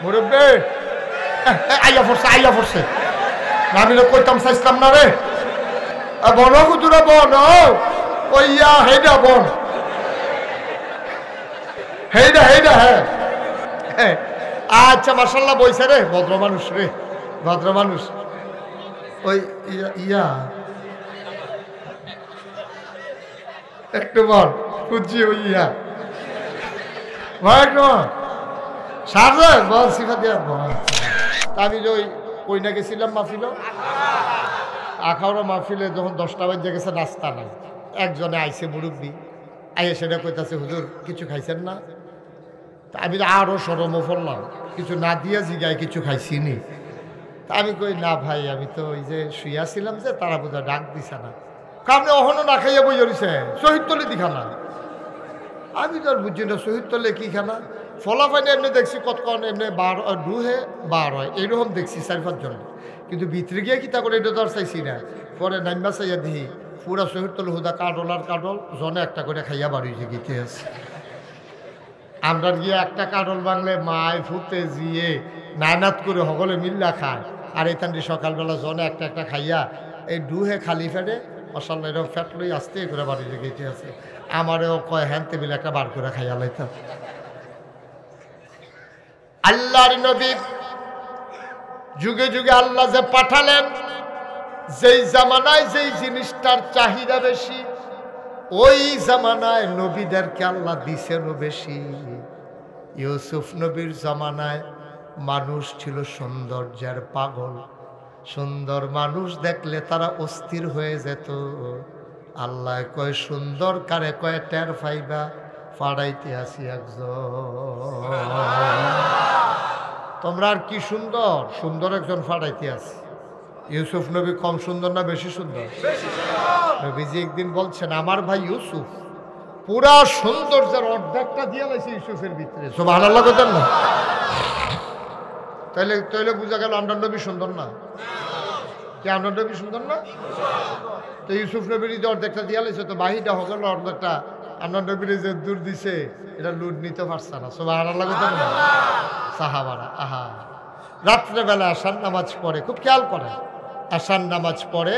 মুরব্বী আইয়া পড়ছে আমি কইতাম চাইছিলাম না রে বন হুজুরা বন ওইয়া হেইডা বন হেইডা হ্যাঁ আচ্ছা মাশাআল্লাহ বইছে রে ভদ্র মানুষ ওই ইয়া একটু বল খুঁজি ওই ইয়া সার বল সিফা দিয়া বল আমি যে ওই না গেছিলাম মাহফিল আখাওড়া মাহফিলে যখন 10টা বাজে গেছে নাস্তা নাই একজনে আইসে মুরব্বী আইয়ে সেটা কইতাছে হুজুর কিছু খাইছেন না তা আমি আরও সরমও পড়লাম কিছু না দিয়া জিগায় কিছু খাইছি নি তা আমি কই না ভাই আমি তো ওই যে শুইয়াছিলাম যে তারা বোধহয় ডাক দিছে না আপনি অহনো না খাইয়া বই জড়িছে শহীদ তলে দি খানা আমি তো আর বুঝছি না শহীদ তলে কি খানা ফলাফাইনে এমনি দেখছি কতক্ষণ এমনি ডুহে বার হয় এইরকম দেখছি 4-5 জন কিন্তু ভিতরে গিয়ে কি তা করে এটা তো আর চাইছি না পরে নাইমা চাইয়া দিই পুরা শহীদ তলে হুদা কাডল জনে একটা করে খাইয়া বাড়িয়েছে গীতে আছে আমরা গিয়ে একটা কাডল বাংলে মায় ফুটে জিয়ে নায়নাত করে সকলে মিল্লা খায় আর এই তান্ডি সকালবেলা জনে একটা খাইয়া এই ডুহে খালি ফেটে মশাল্লা এরকম ফ্যাট লই আসতে করে বাড়িতে গেছে আছে আমারও কয় হ্যান টেবিল একটা বার করে খাইয়া লাইতাম আল্লাহর নবী যুগে যুগে আল্লাহ যে পাঠালেন যেই জামানায় যেই জিনিসটার চাহিদা বেশি ওই জামানায় নবীদেরকে আল্লাহ দিছেনও বেশি ইউসুফ নবীর জামানায় মানুষ ছিল সৌন্দর্যের পাগল সুন্দর মানুষ দেখলে তারা অস্থির হয়ে যেত আল্লাহ কয় সুন্দর কারে কয় টের ফাইবা ফাড়াইতে আসি একজন তোমরা আর কি সুন্দর একজন ফাড়াইতে আসি ইউসুফ নবী কম সুন্দর না বেশি সুন্দর নবীজি একদিন বলছেন আমার ভাই ইউসুফ পুরা সৌন্দর্যের অর্ধেকটা দিয়ে লাইছে ইউসুফের ভিতরে সুবহানাল্লাহ কইতেন না তাইলে বুঝা গেল আমরা নবী সুন্দর না কি আমরা নবী সুন্দর না তো ইউসুফ নবীর যে অর্ধেকটা দিয়া লাইছে তো বাহিটা হয়ে গেল অর্ধেকটা আমরা নবীর যে দূর দিছে এটা লুট নিতে পারছে না সুবহানাল্লাহ কইতেন না সাহাবারা আহা রাত্রেবেলা আশার নামাজ পড়ে খুব খেয়াল করে আশার নামাজ পড়ে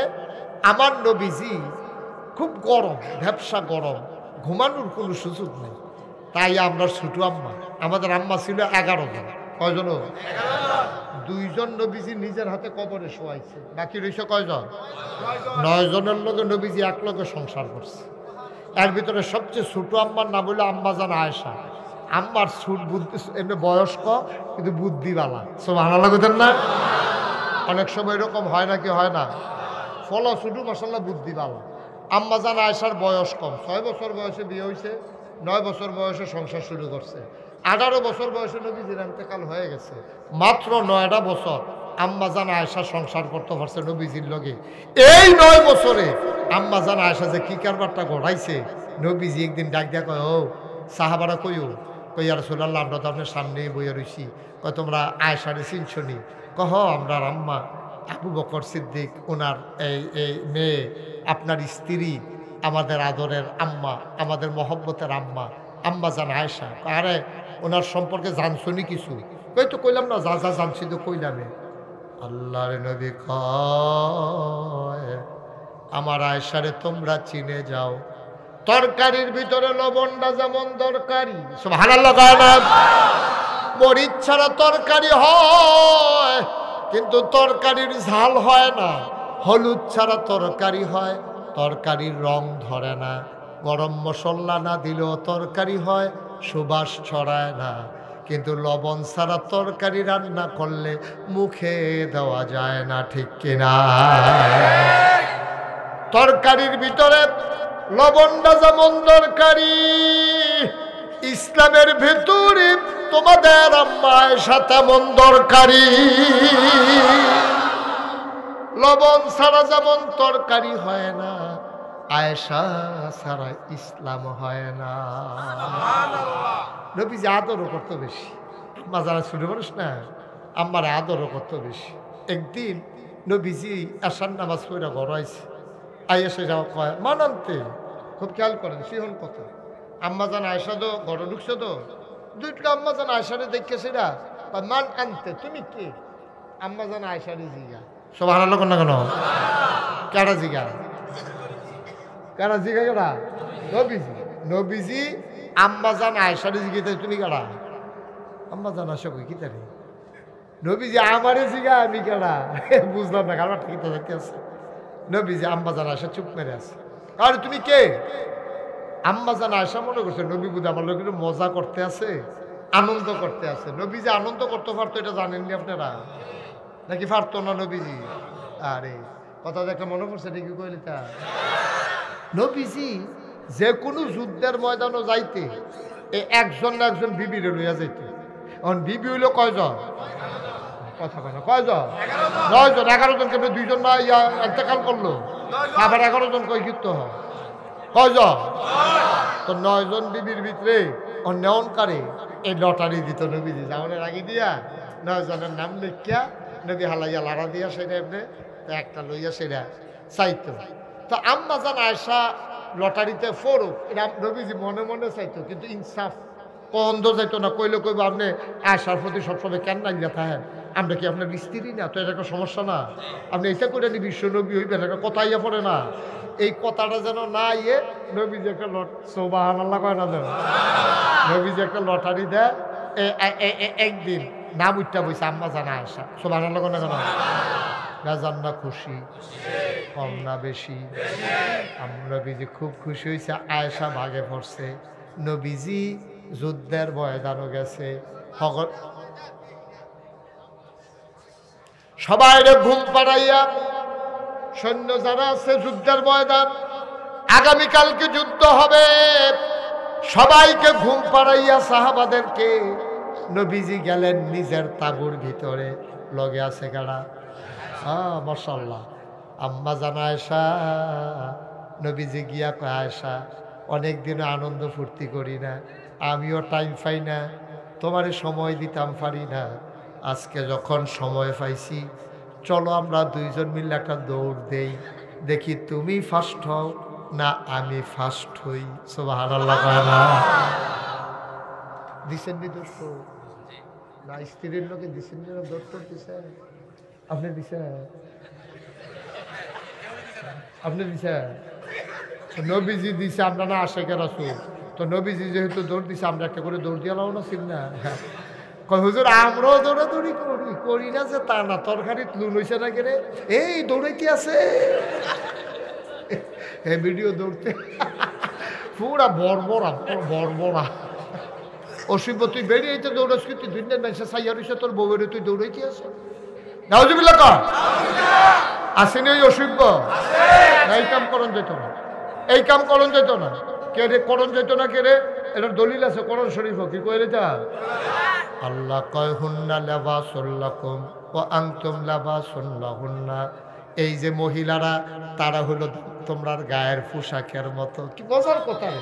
আমার নবীজি খুব গরম ভ্যাবসা গরম ঘুমানোর কোনো সুযোগ নেই তাই আমরা ছোট আম্মা আমাদের আম্মা ছিল 11 জন কয়জন 2 জন নবীজি নিজের হাতে কবরে শোয়াইছে বাকি রয়েছে কয়জন 9 জনের লগে নবীজি এক লগে সংসার করছে এর ভিতরে সবচেয়ে ছোট আম্মার নাম হলো আম্মা জান আয়েশা আম্মার ছুট বুদ্ধি এমনি বয়স্ক কিন্তু বুদ্ধিওয়ালা সুবহানাল্লাহ কইতেন না অনেক সময় এরকম হয় নাকি হয় না ফলা ছুটু মাশাআল্লাহ বুদ্ধিওয়ালা আম্মা জান আয়েশার বয়স কম 6 বছর বয়সে বিয়ে হয়েছে 9 বছর বয়সে সংসার শুরু করছে 18 বছর বয়সে নবীজির ইন্তেকাল হয়ে গেছে মাত্র 9টা বছর আম্মা জান আয়েশা সংসার করতে পারছে নবীজির লগে এই 9 বছরে আম্মা জান আয়েশা যে কি কারবারটা ঘটাইছে নবীজি একদিন ডাক দিয়া কয় ও সাহাবারা কইও কই ইয়া রাসূলুল্লাহ আমরা তো আপনার সামনেই বইয়া রইছি কয় তোমরা আয়েশারে চিনছনি কহ আমরা আম্মা আবু বকর সিদ্দিক ওনার এই মেয়ে আপনার স্ত্রী আমাদের আদরের আম্মা আমাদের মহব্বতের আম্মা জান আয়েশা আরে ওনার সম্পর্কে জানছনি কিছু কই তো কইলাম না যা জানছি তো কইলামে আল্লাহর নবী কয় আমার আয়েশারে তোমরা চিনে যাও তরকারির ভিতরে লবণটা যেমন দরকারি সুবহানাল্লাহ কয় না মরিচ ছাড়া তরকারি হয় কিন্তু তরকারির ঝাল হয় না হলুদ ছাড়া তরকারি হয় তরকারির রং ধরে না গরম মশলা না দিলেও তরকারি হয় সুবাস ছড়ায় না কিন্তু লবণ ছাড়া তরকারি রান্না করলে মুখে দেওয়া যায় না ঠিক কিনা তরকারির ভিতরে লবণটা যেমন দরকারি ইসলামের ভিতরে তোমাদের আম্মা আয়েশা তেমন দরকারি লবণ ছাড়া যেমন তরকারি হয় না আয়েশা ছাড়া ইসলাম হয় না নবীজি আদরও করতো বেশি আম্মা যারা শুনে মানুষ না আম্মার আদরও করতো বেশি একদিন নবীজি আশার নামাজ পড়া গড়াইছে আয়েশা যাওয়া কয় মানান্তে খুব খেয়াল করেন সিহন কথা আম্মা জান আয়েশা তো ঘরে ঢুকছে তো দুইটা আম্মা জান আয়েশারে দেখছে না মান আনতে, তুমি কে? আম্মা জান আয়েশারে জিগা। সুবহানাল্লাহ কোন না কেন? কারা জিগা? কারা জিগা? কারা? নবীজি। নবীজি আম্মা জান আয়েশারে জিগাইতে তুমি কারা? আম্মা জান আয়েশা কই কি তারে? নবীজি আমারে জিগা আমি কারা? বুঝলাম না, কারণ ঠিক দেখতে আছে। নবীজি আম্মা জান আয়েশা চুপ মেরে আছে। আরে তুমি কে? আম্মা জান আয়েশা মনে করছে নবী বুঝে আমার লোক মজা করতে আছে, আনন্দ করতে আছে। নবীজি আনন্দ করতে পারতো এটা জানেননি আপনারা? নাকি পারতো না নবীজি? আরে কথা দেখে মনে পড়ছে নাকি কইলি তা? নবীজি যে কোনো যুদ্ধের ময়দানও যাইতে একজন না একজন বিবিরে লইয়া যাইতে। এখন বিবি হইল কয়জন? কথা কয় না, কয়জন? 9 জন। 11 জন কেন 2 জন না ইন্তেকাল করলো, আবার 11 জন কই যুক্ত হয় কয়জন? তো 9 জন বিবির ভিতরে অন্যনকারে এই লটারি দিত নবীজি। যাওয়ার আগে দিয়া 9 জনের নাম লিখিয়া নবী হালাইয়া লাড়া দিয়া সেটা এমনি একটা লইয়া সেটা চাইতো। তো আম্মা জান আয়েশা লটারিতে ফোরক এটা নবীজি মনে মনে চাইতো, কিন্তু ইনসাফ কন্দ যাইতো না। কইলে কইব আপনি আয়েশার প্রতি সবসময় কেন নাইয়া থাকেন? আমরা কি আপনার স্ত্রী না? তো এটা একটা সমস্যা না? আপনি এটা করে নি বিশ্ব নবী হইবেন, একটা কথা ইয়া পড়ে না? এই কথাটা যেন না ইয়ে নবীজি একটা সুবহানাল্লাহ কয় না যেন নবীজি একটা লটারি দেয়। একদিন নাম উঠটা বইছে আম্মা জান আয়েশা। সুবহানাল্লাহ কয় না কেন? বেজান না খুশি? কম না বেশি? নবীজি খুব খুশি হয়েছে, আয়েশা ভাগে পড়ছে। নবীজি যুদ্ধের ময়দানও গেছে, সবাই ঘুম পাড়াইয়া সৈন্য যারা আছে যুদ্ধের ময়দান, আগামীকালকে যুদ্ধ হবে, সবাইকে ঘুম পাড়াইয়া সাহাবাদেরকে নবীজি গেলেন নিজের তাঁবুর ভিতরে। লগে আছে কারা? মাশাআল্লাহ আম্মা জান আয়েশা। নবীজি গিয়া কয় আয়েশা অনেকদিন আনন্দ ফুর্তি করি না, আমিও টাইম পাই না, তোমারে সময় দিতাম পারি না, আজকে যখন সময় পাইছি চলো আমরা 2 জন মিলে একটা দৌড় দেই, দেখি তুমি ফার্স্ট হও না আমি ফার্স্ট হই। সুবহানাল্লাহ না? দিছেন নি দোস্ত? না স্ত্রীর লোকে দিছেন নি দৌড় দিছে? আপনি দিছে? আপনি দিছে? নবীজি দিছে, আমরা না আশেকের রাসূল। তো নবীজি যেহেতু দৌড় দিছে আমরা একটা করে দৌড় দিয়ে লাও না ছিল না? কয় হুজুর আমরাও দৌড়াদৌড়ি করি না যে তা না, তরকারি লুন হইছে না কেরে এই দৌড়াইতে আছে এই ভিডিও দৌড়তে পুরা বড় অসিব তুই বেরিয়ে দৌড়াস কি? তুই দুনিয়ার মানুষের সাইয়া রইছে, তোর বউয়ের তুই দৌড়াইতে আছে? নাউজুবিল্লাহ কর। আসেনি ওই অসিব্য? এই কাম করণ যেত না, এই কাম করণ যেত না। কে রে করণ যেত না? কে রে? এটার দলিল আছে কোরআন শরীফ। কি কই রে তা? আল্লাহ কয় হুন্না লিবাসুল লাকুম ওয়া আনতুম লিবাসুন লাহুন্না। এই যে মহিলারা তারা হলো তোমরার গায়ের পোশাকের মতো। কি মজার কথা রে,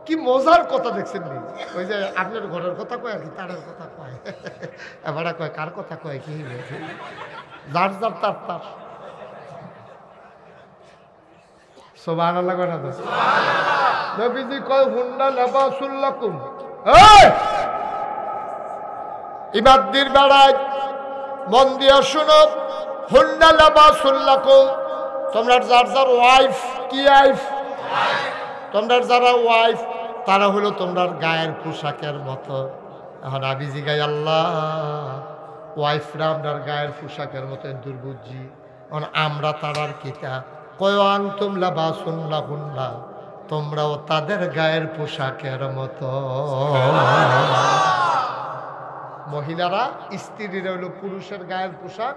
কি মজার কথা দেখছেন নি? ওই যে আপনার ঘরের কথা কয় আর কি তার কথা কয়, এবারে কয় কার কথা কয় কি যার যার তার তার। সুবহানাল্লাহ কয় না তো? নবীজি কয় হুন্না লিবাসুল লাকুম। এই ইবাদদের বেড়ায় মন দিয়ে শুনো, হুন্না লিবাসুল লাকুম। তোমরা যার যার ওয়াইফ, কি ওয়াইফ? তোমরা যারা ওয়াইফ তারা হলো তোমরা গায়ের পোশাকের মতো। এখন আমি জিগাই আল্লাহ ওয়াইফরা আমরা গায়ের পোশাকের মতো দুর্বুঝি, এখন আমরা তারার কিতা? কয় আনতুম লিবাসুন লাহুন্না, তোমরাও তাদের গায়ের পোশাকের মতো। মহিলারা স্ত্রীর হইল পুরুষের গায়ের পোশাক,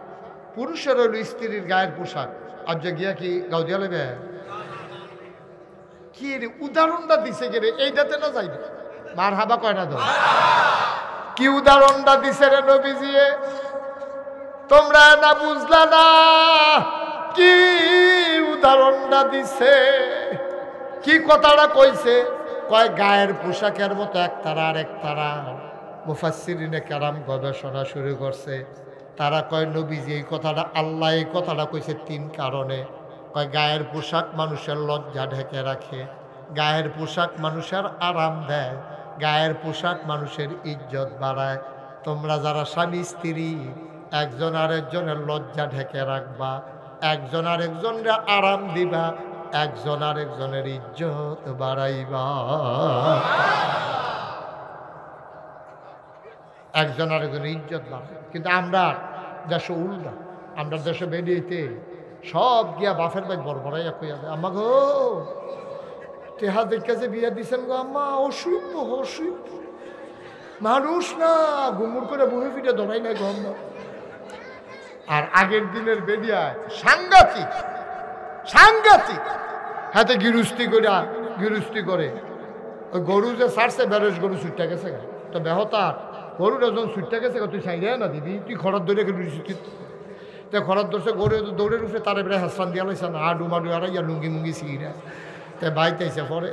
পুরুষের হইল স্ত্রীর গায়ের পোশাক। আর যে গিয়া কি গাও দিয়া লেবে কি রে? উদাহরণটা দিছে কে রে? এইটাতে না যাইবে মার হাবা কয় না তো? কি উদাহরণটা দিছে রে নবীজি? তোমরা না বুঝলা না কি উদাহরণটা দিছে? কি কথাটা কইছে? কয় গায়ের পোশাকের মতো এক তারা আর এক তারা। মুফাসসিরিনে কেরাম গবেষণা শুরু করছে, তারা কয় নবীজি এই কথাটা আল্লাহ এই কথাটা কইছে 3 কারণে। কয় গায়ের পোশাক মানুষের লজ্জা ঢেকে রাখে, গায়ের পোশাক মানুষের আরাম দেয়, গায়ের পোশাক মানুষের ইজ্জত বাড়ায়। তোমরা যারা স্বামী স্ত্রী একজন আরেকজনের লজ্জা ঢেকে রাখবা, একজন আরেকজনের আরাম দিবা, একজন আরেকজনের ইজ্জত বাড়াইবা। একজন আরেকজনের ইজ্জত বাড়াই। কিন্তু আমরা দেশে উল্টা, আমরা দেশে বেরিয়েতে সব গিয়া বাফের বাই বড়াইয়া কইয়া দেয়, আম্মা গো টেহা দেখে বিয়া দিছেন গো আম্মা, অসুখ অসুখ মানুষ না, গুমুর করে বুহে ফিটে ধরাই নাই গো আম্মা। আর আগের দিনের বেরিয়ায় সাংঘাতিক সাংঘাতিক হাতে গিরুস্তি করে ওই গরু যে ছাড়ছে বেরোস গরু ছুটটা গেছে তো বেহতার গরুর যখন ছুটটা গেছে তুই সাইডে না দিবি, তুই খরচ ধরে তো খরচ ধরছে গরু দৌড়ে উঠে তার এবারে হাসান দিয়া লাইছে না, আডু মাডু আর ইয়া লুঙ্গি মুঙ্গি সিগিরা তাই বাইতে আইসে পরে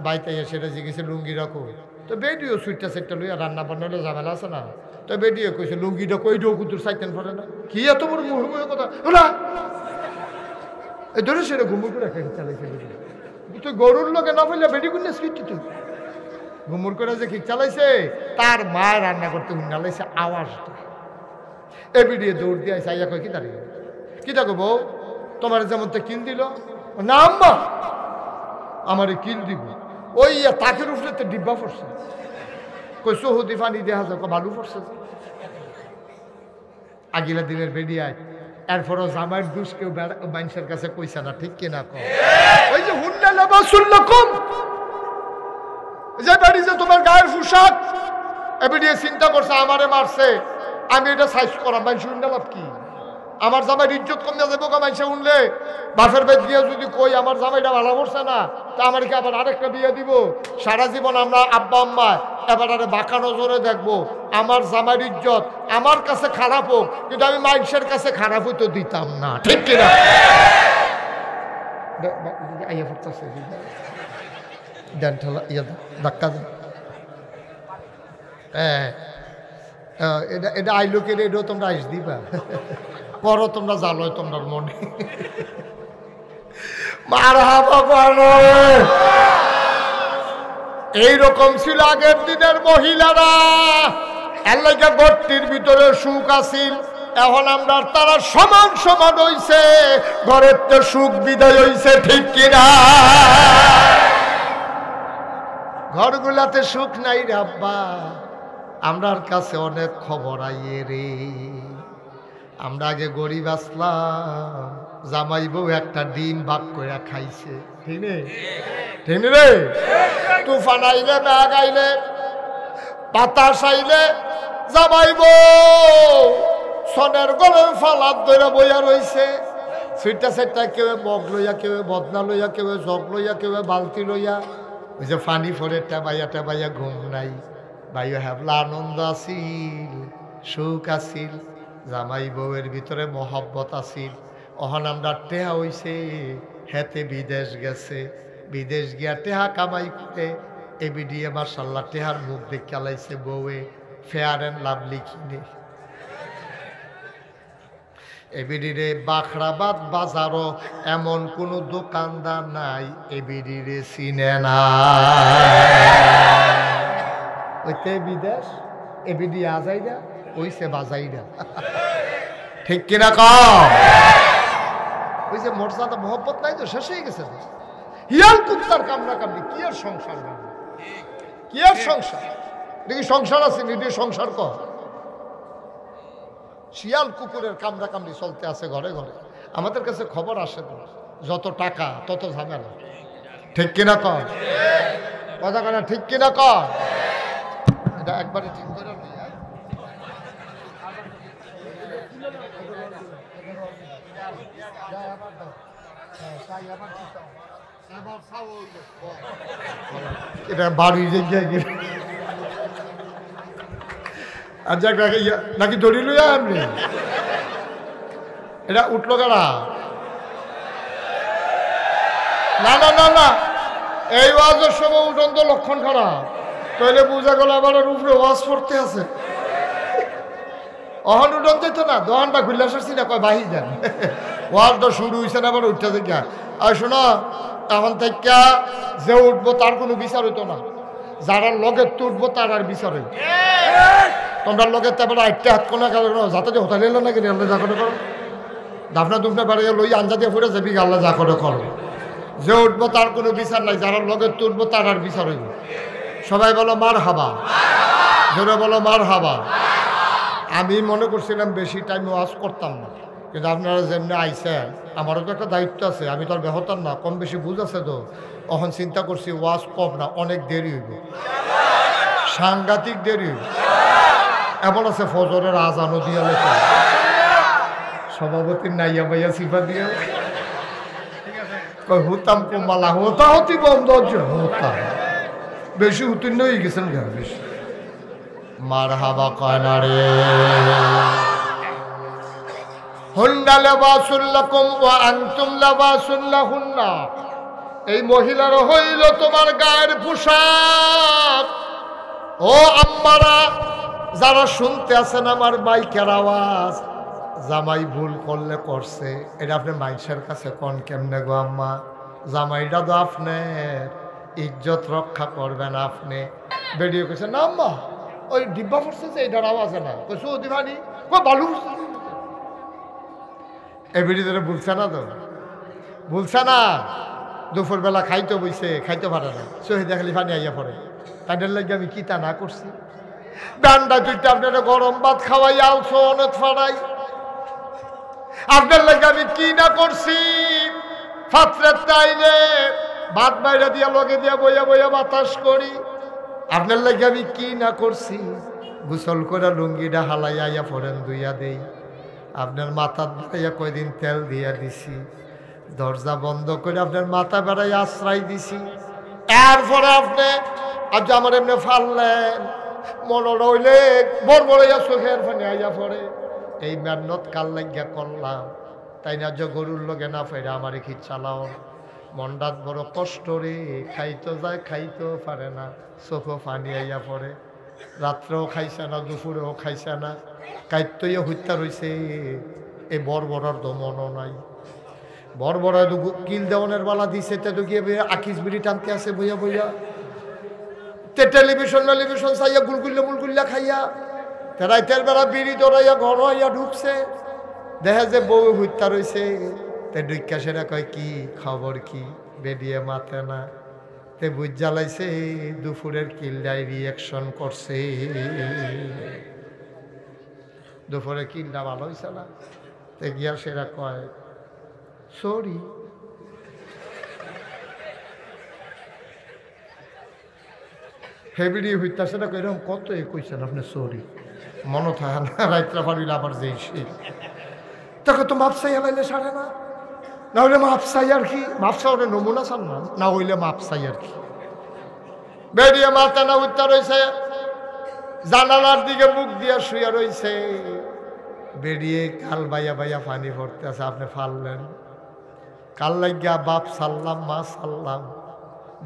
বাইতে আইয়া সেটা জিজ্ঞেসে লুঙ্গি রাখো তো বেডিও সুইটটা সেটটা লইয়া রান্না বান্না হলে ঝামেলা আছে না, তো বেডিও কইছে লুঙ্গিটা কই ডো কুতুর সাইতেন পরে না, কি এত বড় মুহুমুহ কথা ওরা এই ধরে সেটা ঘুমুর করে রেখে চালাইছে। তুই গরুর লোকে না বললে বেডি গুন্না সুইটটি তুই ঘুমুর করে যে কি চালাইছে তার মা রান্না করতে উন্নালাইছে আওয়াজটা এ বিডিয়ে দৌড় দিয়ে আইসা আইয়া কয় কি দাঁড়িয়ে কি দেখো বউ তোমার যেমন তো কিল দিল না আম্মা আমারে কিল দিব ওই তাকের উপরে তো ডিব্বা পড়ছে কই সহুদি পানি দেখা যাক ভালো পড়ছে আগিলা দিনের বেরিয়ায় এরপরও জামাইয়ের দুষ কেউ মানুষের কাছে কইছে না, ঠিক কিনা কম ওই যে হুন্না লাবাসুল লাকুম যে বাড়ি যে তোমার গায়ের পোশাক এবিডিয়ে চিন্তা করছে আমারে মারছে আমি এটা সাইজ করা মানুষ শুনলে লাভ কি, আমার জামাইয়ের ইজ্জত কমিয়া যাবো কা মানুষে শুনলে বাসের বেদ গিয়ে যদি কই আমার জামাইটা ভালো করছে না তা আমার কি আবার আরেকটা বিয়ে দিব, সারা জীবন আমরা আব্বা আম্মা এবার আরে বাঁকা নজরে দেখবো, আমার জামাইয়ের ইজ্জত আমার কাছে খারাপ হোক কিন্তু আমি মানুষের কাছে খারাপ হইতে দিতাম না, ঠিক কিনা আইয়া পড়তেছে দেন ঠেলা ইয়া ধাক্কা দেন হ্যাঁ এটা এটা আইলোকের এটাও তোমরা আইস দিবা পরও তোমরা জালো তোমরা মনে এইরকম ছিল আগের দিনের মহিলারা, এলাকা গর্তির ভিতরে সুখ আছিল, এখন আমরা তারা সমান সমান হইছে, ঘরের তো সুখ বিদায় হইছে, ঠিক কিনা ঘরগুলাতে সুখ নাই রে আব্বা, আমরার কাছে অনেক খবর আইয়ে রে, আমরা আগে গরিব আসলাম, জামাই বউ একটা ডিম ভাগ করে খাইছে, ঠিক নেই ঠিক রে, তুফান আইলে মেঘ আইলে বাতাস আইলে জামাই বউ সনের গলের ফালাত ধরে বইয়া রইছে, ফিরটা সেটটা কেউ মগ লইয়া কেউ বদনা লইয়া কেউ জগ লইয়া কেউ বালতি লইয়া, ওই যে ফানি ফরে টেবাইয়া ঘুম নাই, ভাইও হ্যাবলা আনন্দ আছিল, সুখ আছিল, জামাই বউয়ের ভিতরে মহব্বত আছিল, অহন আমরা টেহা হইছে, হেতে বিদেশ গেছে, বিদেশ গিয়া টেহা কামাই করে এবিডিয়ে মার্শাল্লাহ টেহার মুখ দেখে আলাইছে বউয়ে, ফেয়ার অ্যান্ড লাভলি কিনে এবিডিরে বাখরাবাদ বাজারও এমন কোন দোকানদার নাই এবিডিরে চিনে না, ওইতে বিদেশ এবিডি আজাইরা ওইসে বাজাইরা, ঠিক কিনা কম ওই যে মর্যাদা মোহব্বত নাই তো শেষ হয়ে গেছে, হিয়াল কুত্তার কামনা কামনি কি আর সংসার কি আর সংসার, দেখি সংসার আছে নিডি সংসার কর, শিয়াল কুকুরের কামড়া কামড়ি চলতে আছে ঘরে ঘরে, আমাদের কাছে খবর আসে তো, যত টাকা তত ঝামেলা, ঠিক কিনা কর কথা কথা, ঠিক কিনা কর, এটা একবারে ঠিক করে এটা বাড়ি যে আচ্ছা নাকি দড়ি লইয়া আপনি এটা উঠলো কারা, না না না না এই ওয়াজের সময় উঠন তো লক্ষণ খারাপ, তাহলে বুঝা গেল আবার উপরে ওয়াজ পড়তে আছে, অহন উঠন যেত না দোকানটা খুললে আসছি না কয় বাহি যান, ওয়াজটা শুরু হয়েছে না আবার উঠতে থেকে, আর শোনো এখন থেকে যে উঠবো তার কোনো বিচার হইতো না, যারা লগে তুটবো তার আর বিচার হইত, তোমরা লোকের তারপরে আটটা হাত কোনা গেল যাতে যে হোটেল এলো নাকি আল্লাহ যা করে করো দাফনা দুফনা বেড়ে লই আঞ্জা দিয়ে ফুটে যাবি আল্লাহ যা করে করো যে উঠবো তার কোনো বিচার নাই যারা লোকের তুলবো তার আর বিচার হইব সবাই বলো মার হাবা জোরে বলো মার হাবা আমি মনে করছিলাম বেশি টাইম ওয়াজ করতাম না কিন্তু আপনারা যেমনি আইসেন আমারও তো একটা দায়িত্ব আছে আমি তো আর বেহতার না কম বেশি বুঝ আছে তো তখন চিন্তা করছি ওয়াজ কম না অনেক দেরি হইব সাংঘাতিক দেরি হইব এমন আছে ফজরের আজানও দিয়া লেখা সভাপতির নাইয়া ভাইয়া সিফা দিয়া হতাম কমালা হতা হতি বন্ধ হতা বেশি উত্তীর্ণ হয়ে গেছেন বেশি মার হাবা কয় না রে হুন্না লিবাসুল লাকুম ওয়া আনতুম লিবাসুল লাহুন্না এই মহিলার হইল তোমার গায়ের পোশাক ও আম্মারা যারা শুনতে আছেন আমার মাইকের আওয়াজ জামাই ভুল করলে করছে এটা আপনি মাইসের কাছে কোন কেমনে গো আম্মা জামাইটা তো আপনার ইজ্জত রক্ষা করবেন আপনি বেরিয়ে গেছে না আম্মা ওই ডিব্বা পড়ছে যে এটার আওয়াজ না কইছো দিবানি বালু এই বেরিয়ে বলছে না তো বলছে না দুপুরবেলা খাইতে বইছে খাইতে পারে না শহীদ খালি পানি আইয়া পড়ে তাদের লাগে আমি কি তা না করছি ডান্ডা দুইটা আপনারা গরম ভাত খাওয়াই আলছো অনেক ফাড়াই আপনার লাগে আমি কি না করছি ফাত্রের তাইলে ভাত বাইরে দিয়া লগে দিয়া বইয়া বইয়া বাতাস করি আপনার লাগে আমি কি না করছি গোসল করে লুঙ্গিটা হালাই আইয়া পড়েন দুইয়া দেই আপনার মাথার বেড়াইয়া কয়দিন তেল দিয়া দিছি দরজা বন্ধ করে আপনার মাথা বেড়াই আশ্রয় দিছি এরপরে আপনি আজ আমার এমনি ফাললেন মনে রইলে বড় বড়াইয়া চোখের ফানি আইয়া পড়ে এই মেহনত কাল লাগিয়া করলাম তাই না যে গরুর লগে না ফেরে আমার কি চালাও মনটাত বড় কষ্ট রে খাইতো যায় খাইতেও পারে না চোখও ফানি আইয়া পড়ে রাত্রেও খাইছে না দুপুরেও খাইছে না কাইত্যইয়া হত্যা রয়েছে এই বড়র দমনও নাই বড় কিল দেওয়ানের বালা দিছে তে তো গিয়ে আকিস বিড়ি টানতে আছে বইয়া বইয়া তে টেলিভিশন চাইয়া মুলগুল্লা খাইয়া তে রাইতের বেলা বিড়ি দৌড়াইয়া ঘর হইয়া ঢুকছে দেখা যে বউ হত্যা রয়েছে তে ডুইকা সেরা কয় কি খবর কি বেরিয়ে মাথে না তে বুঝ জ্বালাইছে দুপুরের কিলডাই রিয়াকশন করছে দুপুরে কিলটা ভালো হয়েছে না তে গিয়া সেরা কয় সরি হেবিডি হইতাছে না এরকম কত কইছেন আপনি সরি মনে থাকে না রাত্রা পারিলে আবার যেই সে তাকে তো মাপসাইয়া লাইলে সারে না হইলে মাপসাই আর কি মাপসা ওটা নমুনা চান না হইলে মাপসাই আর কি বেরিয়ে মাথা না উঠতে রয়েছে জানালার দিকে মুখ দিয়া শুয়ে রয়েছে বেরিয়ে কাল বাইয়া বাইয়া পানি পড়তে আছে আপনি ফাললেন কাল লাগিয়া বাপ সারলাম মা সারলাম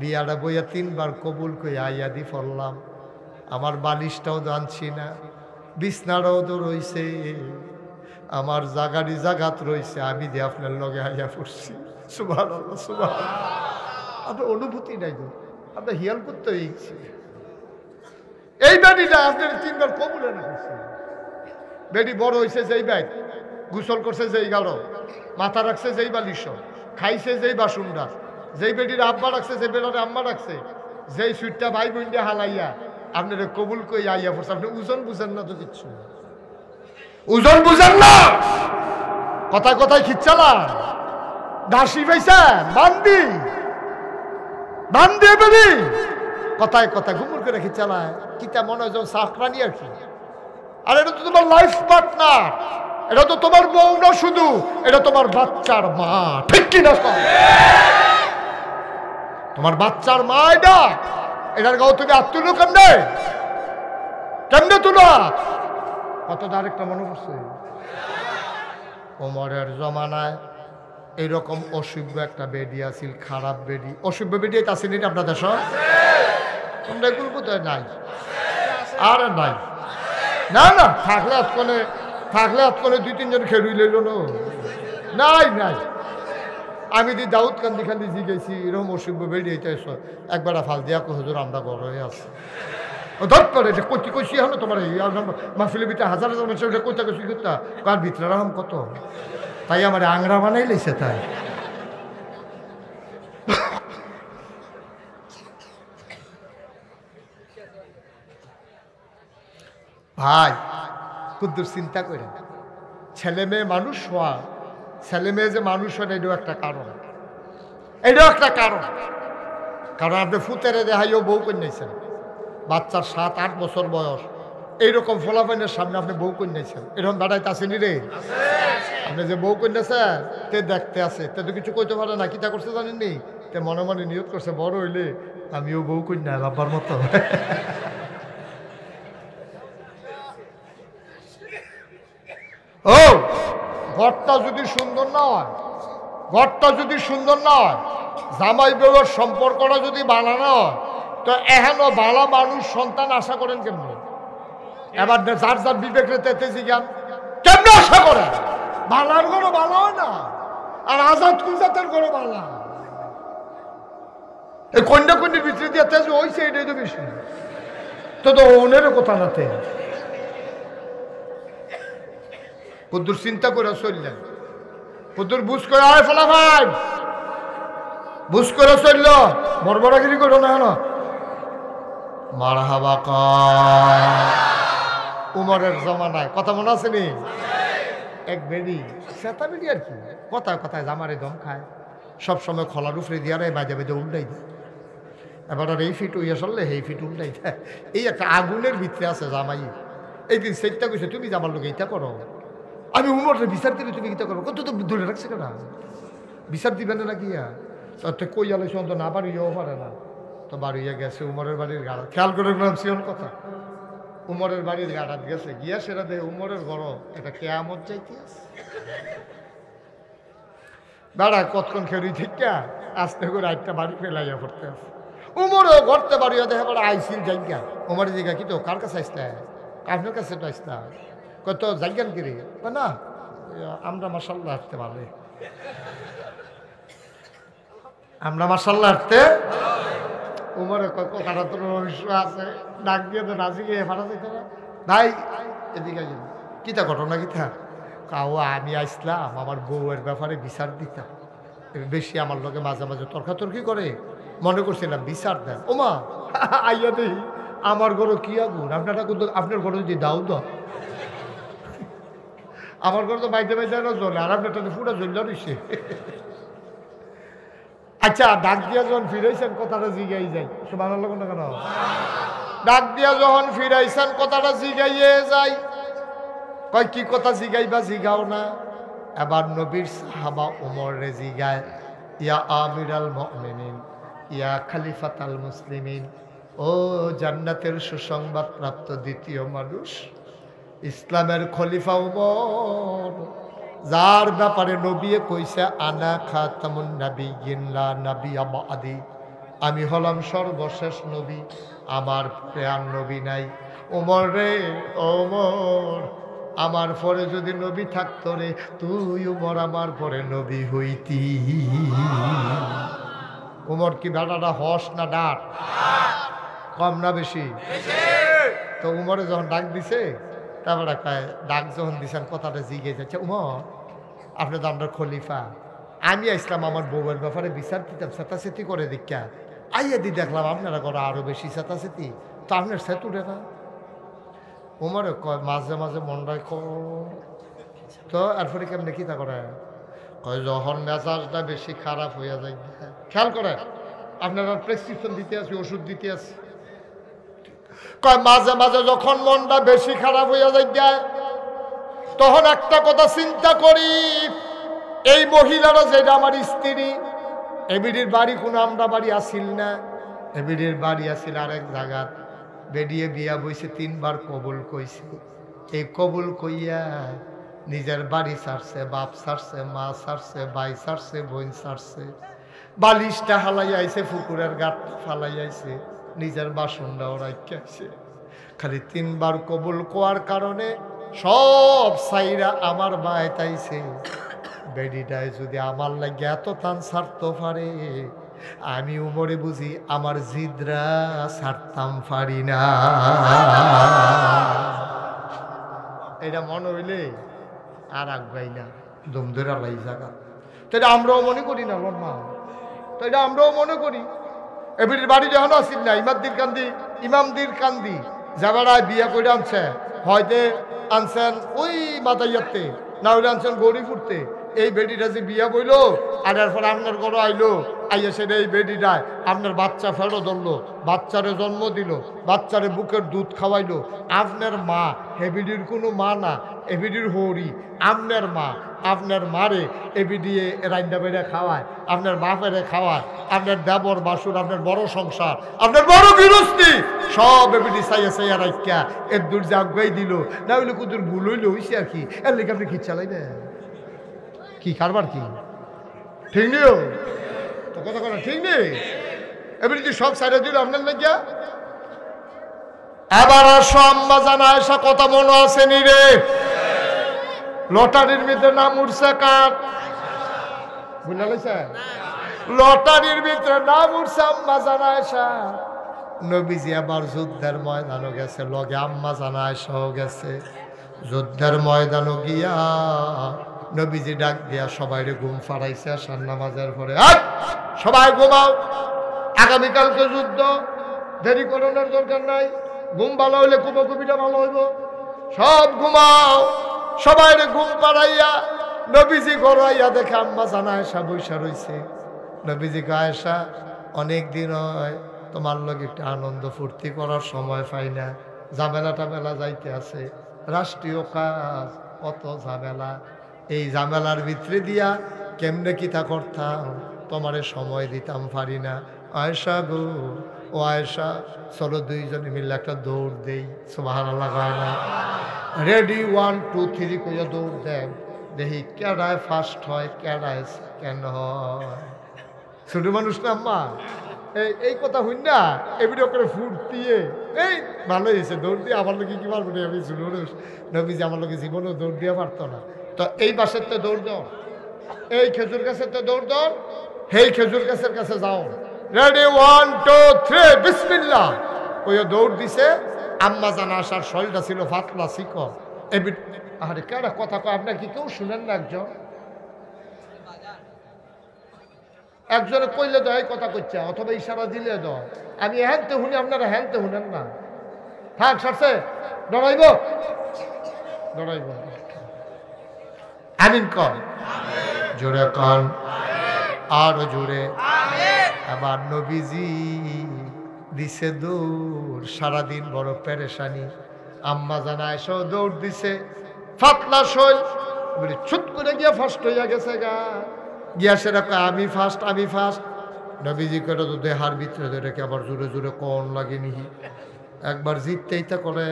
বিয়াটা বইয়া 3 বার কবুল কই আইয়া দি পড়লাম আমার বালিশটাও জানছি না বিছনাটাও তো রয়েছে আমার জাগারি জাগাত রয়েছে আমি দিয়ে আপনার লগে আইয়া পড়ছি সুবহানাল্লাহ সুবহানাল্লাহ আপনার অনুভূতি নাই তো আপনার হিয়াল করতে হয়েছে এই বেডিটা আপনার 3 বার কবুলে না করছে বেডি বড় হয়েছে যেই ব্যাগ গোসল করছে যেই গেল মাথা রাখছে যেই বালিশ খাইছে যেই বাসুনটা যেই বেডির আব্বা রাখছে যে বেলারে আম্মা রাখছে যেই সুইটটা ভাই বোন দিয়ে হালাইয়া আপনার কবুল কই আইয়া পড়ছে আপনি ওজন বুঝেন না তো কিচ্ছু ওজন বুঝেন না কথায় কথায় খিচ্ছালা দাসি পাইছেন বান্দি বেডি কথায় কথায় ঘুমুর করে খিচ্ছালায় কিতা মনে হয় যেন সাকরানি আর কি আর এটা তো তোমার লাইফ পার্টনার এটা তো তোমার বউ না শুধু এটা তোমার বাচ্চার মা ঠিক কিনা তোমার বাচ্চার মা এটার গাও তুমি হাত তুলো কেমনে তুলো কত আরেকটা মনে করছে ওমরের জমানায় এইরকম অসভ্য একটা বেডি আছিল খারাপ বেডি অসভ্য বেডি আসেনি আপনাদের সব তোমরা এগুলো কোথায় নাই আর নাই না থাকলে আজকলে 2-3 জন খেলুই লইল নাই আমি দি দাউদ কান্দি জিগেছি এরকম অসভ্য বেরিয়ে একবার ফাল দিয়া হুজুর আমরা ঘর হয়ে আছি ধর পরে যে কচি কচি হলো তোমার মাহফিলের ভিতরে হাজার হাজার মানুষ ওটা কোথা কচি করতা কার ভিতরে রাম কত তাই আমার আংরা বানাই লেছে তাই ভাই কুদ্দুর চিন্তা করে ছেলে মেয়ে মানুষ হওয়া ছেলে মেয়ে যে মানুষ হয় এটাও একটা কারণ এটাও একটা কারণ কারণ আপনি ফুতেরে দেখাইও বউ কন্যাইছেন বাচ্চার 7-8 বছর বয়স এইরকম ফলাফলের সামনে আপনি বউ কন্যাইছেন এরকম বেড়াইতে আসেনি রে আপনি যে বউ কন্যাছেন তে দেখতে আছে তে তো কিছু কইতে পারে না কিতা করছে জানেননি তে মনে মনে নিয়ত করছে বড় হইলে আমিও বউ কন্যা বাবার মতো ও ঘরটা যদি সুন্দর না হয় ঘরটা যদি সুন্দর না হয় জামাই বউয়ের সম্পর্কটা যদি বানানো হয় তো এহেন বালা মানুষ সন্তান আশা করেন কেমন এবার যার যার বিবেক রেতে জিজ্ঞান কেমন আশা করেন বালার ঘরও ভালো হয় না আর আজাদ কুজাতের ঘরও বালা এই কন্যা কন্যার ভিতরে দিয়ে তেজ হয়েছে এটাই তো বেশি তো তো ওনেরও কথা নাতে কুদ্দুর চিন্তা করে চললেন কুদ্দুর বুঝ করে আয় ফলা ভাই বুঝ করে চলল বড়বড়াগিরি করো না কেন মারহাবা উমরের জমানায় কথা মনে আছে নি এক বেড়ি সেতা বেড়ি আর কি কথায় কথায় জামারে দম খায় সবসময় খলার উফরে দিয়ে আর বাজে বাজে উল্টাই দেয় এবার আর এই ফিট হইয়া চললে এই ফিট উল্টাই দেয় এই একটা আগুনের ভিতরে আছে জামাই এই দিন সেইটা কইছে তুমি জামার লোক এইটা করো আমি উমরের বিচার দিলে তুমি কিতা করো কত তো ধরে রাখছে কেনা বিচার দিবেন না গিয়া তো কই আলোচ তো না বাড়িয়েও পারে না তো বাড়িয়ে গেছে উমরের বাড়ির গাড়া খেয়াল করে গেলাম সিয়ন কথা উমরের বাড়ির গাড়াত গেছে গিয়া সেটা দেখে উমরের ঘর একটা কেয়ামত যাইতে আছে দাঁড়া কতক্ষণ খেলি ঠিক আস্তে করে একটা বাড়ি ফেলাইয়া পড়তে আছে উমরও ঘরতে বাড়িও দেখে বড় আইসিল জায়গা উমরের জায়গা কি তো কার কাছে আসতে আপনার কাছে তো আসতে কত জায়গান কিরে না আমরা মাসাল্লাহ আসতে পারলে আমরা মাসাল্লাহ আসতে উমরে কথাটা তো রহস্য আছে ডাক দিয়ে তো নাচি গিয়ে ফাটা যেত না ভাই এদিকে কিতা ঘটনা কিতা কাও আমি আসলাম আমার বউয়ের ব্যাপারে বিচার দিতাম বেশি আমার লোকে মাঝে মাঝে তর্কাতর্কি করে মনে করছিলাম বিচার দেন ওমা আইয়া দেই আমার ঘরে কি আগুন আপনারা কিন্তু আপনার ঘরে যদি দাও দাও আমার ঘরে তো বাইতে বাইতে জ্বলে আর আপনারটা পুরো জ্বললে রয়েছে আচ্ছা ডাক দিয়া যখন ফিরাইছেন কথাটা জিগাই যাই সে ভালো লাগো না কেন ডাক দিয়া যখন ফিরাইছেন কথাটা জিগাইয়ে যাই কয় কি কথা জিগাইবা জিগাও না এবার নবীর সাহাবা উমর রে জিগায় ইয়া আমিরাল মুমিনিন ইয়া খলিফাতাল মুসলিমিন ও জান্নাতের সুসংবাদ প্রাপ্ত দ্বিতীয় মানুষ ইসলামের খলিফা উমর যার ব্যাপারে নবী কইছে আনা খাতামুন নাবিয়্যিন লা নাবিয়্যা বাদি আমি হলাম সর্বশেষ নবী আমার প্রিয় নবী নাই ওমর রে ওমর আমার পরে যদি নবী থাকতো রে তুই উমর আমার পরে নবী হইতি উমর কি বেটাটা হস না ডাক কম না বেশি তো উমরে যখন ডাক দিছে তারপরে ডাক যখন দিছেন কথাটা জিগে যাচ্ছে উমর আপনি তো আমরা খলিফা আমি আসলাম আমার বউয়ের ব্যাপারে বিচার দিতাম চেতাচেতি করে দীক্ষা আইয়া দি দেখলাম আপনারা করো আরো বেশি চেতাচেতি তো আপনার সেতুরে না উমরে কয় মাঝে মাঝে মনটায় তো এরপরে কেমনি কিতা করে কয় যখন মেজাজটা বেশি খারাপ হইয়া যায় খেয়াল করে আপনারা প্রেসক্রিপশন দিতে আসি ওষুধ দিতে আসি কয় মাঝে মাঝে যখন মনটা বেশি খারাপ হইয়া যায় তখন একটা কথা চিন্তা করি এই মহিলারা যেটা আমার স্ত্রী এবিডির বাড়ি কোনো আমরা বাড়ি আসিল না এবিডির বাড়ি আসিল আরেক জায়গা বেডিয়ে বিয়া বইছে 3 বার কবুল কইছে এই কবুল কইয়া নিজের বাড়ি ছাড়ছে বাপ ছাড়ছে মা ছাড়ছে ভাই ছাড়ছে বোন ছাড়ছে বালিশটা হালাই আইছে পুকুরের গাঁট ফালাই আইছে নিজের বাসনটাও রাখছে খালি 3 বার কবুল কোয়ার কারণে সব সাইরা আমার বায় তাইছে বেডিটায় যদি আমার লাগে এত টান ছাড়তে পারে আমি উমরে বুঝি আমার জিদরা ছাড়তাম পারি না। এটা মনে হইলে আর আগাই না, দম ধরে লাই জায়গা। তো এটা আমরাও মনে করি না মা, তো এটা আমরাও মনে করি। এবির বাড়ি যখন আসিল না ইমামদির কান্দি যাবারায় বিয়া করে আনছে, হয়তো আনছেন ওই মাতাইয়াতে, না হইলে আনছেন গৌরীপুরতে। এই বেডিটা যে বিয়া বইল আর এরপর আপনার ঘরে আইলো, আইয়া সেটা এই বেডিটায় আপনার বাচ্চা ফেরো ধরলো, বাচ্চারে জন্ম দিল, বাচ্চারে বুকের দুধ খাওয়াইলো। আপনার মা হেবিডির কোনো মা না, এবিডির হরি আপনার মা। আপনার মারে এবিডিয়ে রান্না বেড়ে খাওয়ায়, আপনার বাপেরে খাওয়ায়, আপনার দেবর বাসুর, আপনার বড় সংসার, আপনার বড় গৃহস্থী সব এবিডি চাইয়া চাইয়া রাখা এর দূর যে আগাই দিল। না হইলে কুদুর ভুল হইলে হইছে আর কি, এর লেগে আপনি কি চালাইবেন? কি কারবার কি ঠিক নেই? তো কথা কথা ঠিক নেই। এবার যদি সব সাইডে দিল আপনার লাগিয়া। এবার আসো আম্মা জানা এসা কথা মনে আছে নি রে? লটারির ভিতরে নাম উঠছে কার? বুঝলা লাইছে? লটারির ভিতরে নাম উঠছে আম্মা জানা এসা। নবীজি আবার যুদ্ধের ময়দানও গেছে, লগে আম্মা জানা এসাও গেছে। যুদ্ধের ময়দানও গিয়া নবীজি ডাক দিয়া সবাইরে ঘুম ফাড়াইছে আসার নামাজের পরে। সবাই ঘুমাও, আগামীকালকে যুদ্ধ, দেরি করানোর দরকার নাই। ঘুম ভালো হইলে কুবকুবিটা ভালো হইব। সব ঘুমাও, সবাইরে ঘুম পাড়াইয়া নবীজি গড়াইয়া দেখে আম্মা জানা আয়েশা বৈশা রইছে। নবীজি আয়েশা অনেক দিন হয় তোমার লগে একটু আনন্দ ফুর্তি করার সময় পাই না, ঝামেলা টামেলা যাইতে আছে, রাষ্ট্রীয় কাজ, কত ঝামেলা। এই ঝামেলার ভিতরে দিয়া কেমনে কিতা করতাম, তোমারে সময় দিতাম পারি না। আয়েশা গো, ও আয়েশা, চলো দুইজনে মিলে একটা দৌড় দেই। সুবহানাল্লাহ কয় না? রেডি 1 2 3 কইয়া দৌড় দেন, দেখি কেডায় ফার্স্ট হয়, কেডায় সেকেন্ড হয়। ছোট মানুষ না আম্মা, এই কথা হইন না এবিডিও করে ফুট দিয়ে এই ভালো হয়েছে দৌড় দিয়ে আমার লোকে কি পারবো না। আমি ছোট মানুষ, নবীজি আমার লোকে জীবনেও দৌড় দিয়ে পারতো না। তো এই বাসের তো দৌড় দাও, এই খেজুর গাছের তো দৌড় দাও, এই খেজুর গাছের কাছে যাও। রেডি 1 2 3 বিসমিল্লাহ কইয়া দৌড় দিছে। আম্মা জানা আসার শরীরটা ছিল ফাতলা শিকড়। আরে কেডা কথা কয় আপনার কি কেউ শুনেন না? একজনে কইলে দেয় এই কথা কইছে, অথবা ইশারা দিলে দেয়। আমি হ্যানতে শুনি, আপনারা হ্যানতে শুনেন না। থাক সারছে, ডরাইব ডরাইব। আমিন কন, জোরে কন, আরো জোরে। আবার নবীজি দিছে দৌড়, সারাদিন বড় পেরেশানি। আম্মা জানা এসেও দৌড় দিছে, ফাতলা শৈল বলে ছুট করে গিয়া ফার্স্ট হইয়া গেছে গা। গিয়া সেরকম আমি ফার্স্ট, আমি ফার্স্ট। নবীজি করে তো দেহার ভিতরে ধরেকে আবার জোরে জোরে কন লাগেনি। একবার জিততেই তা করে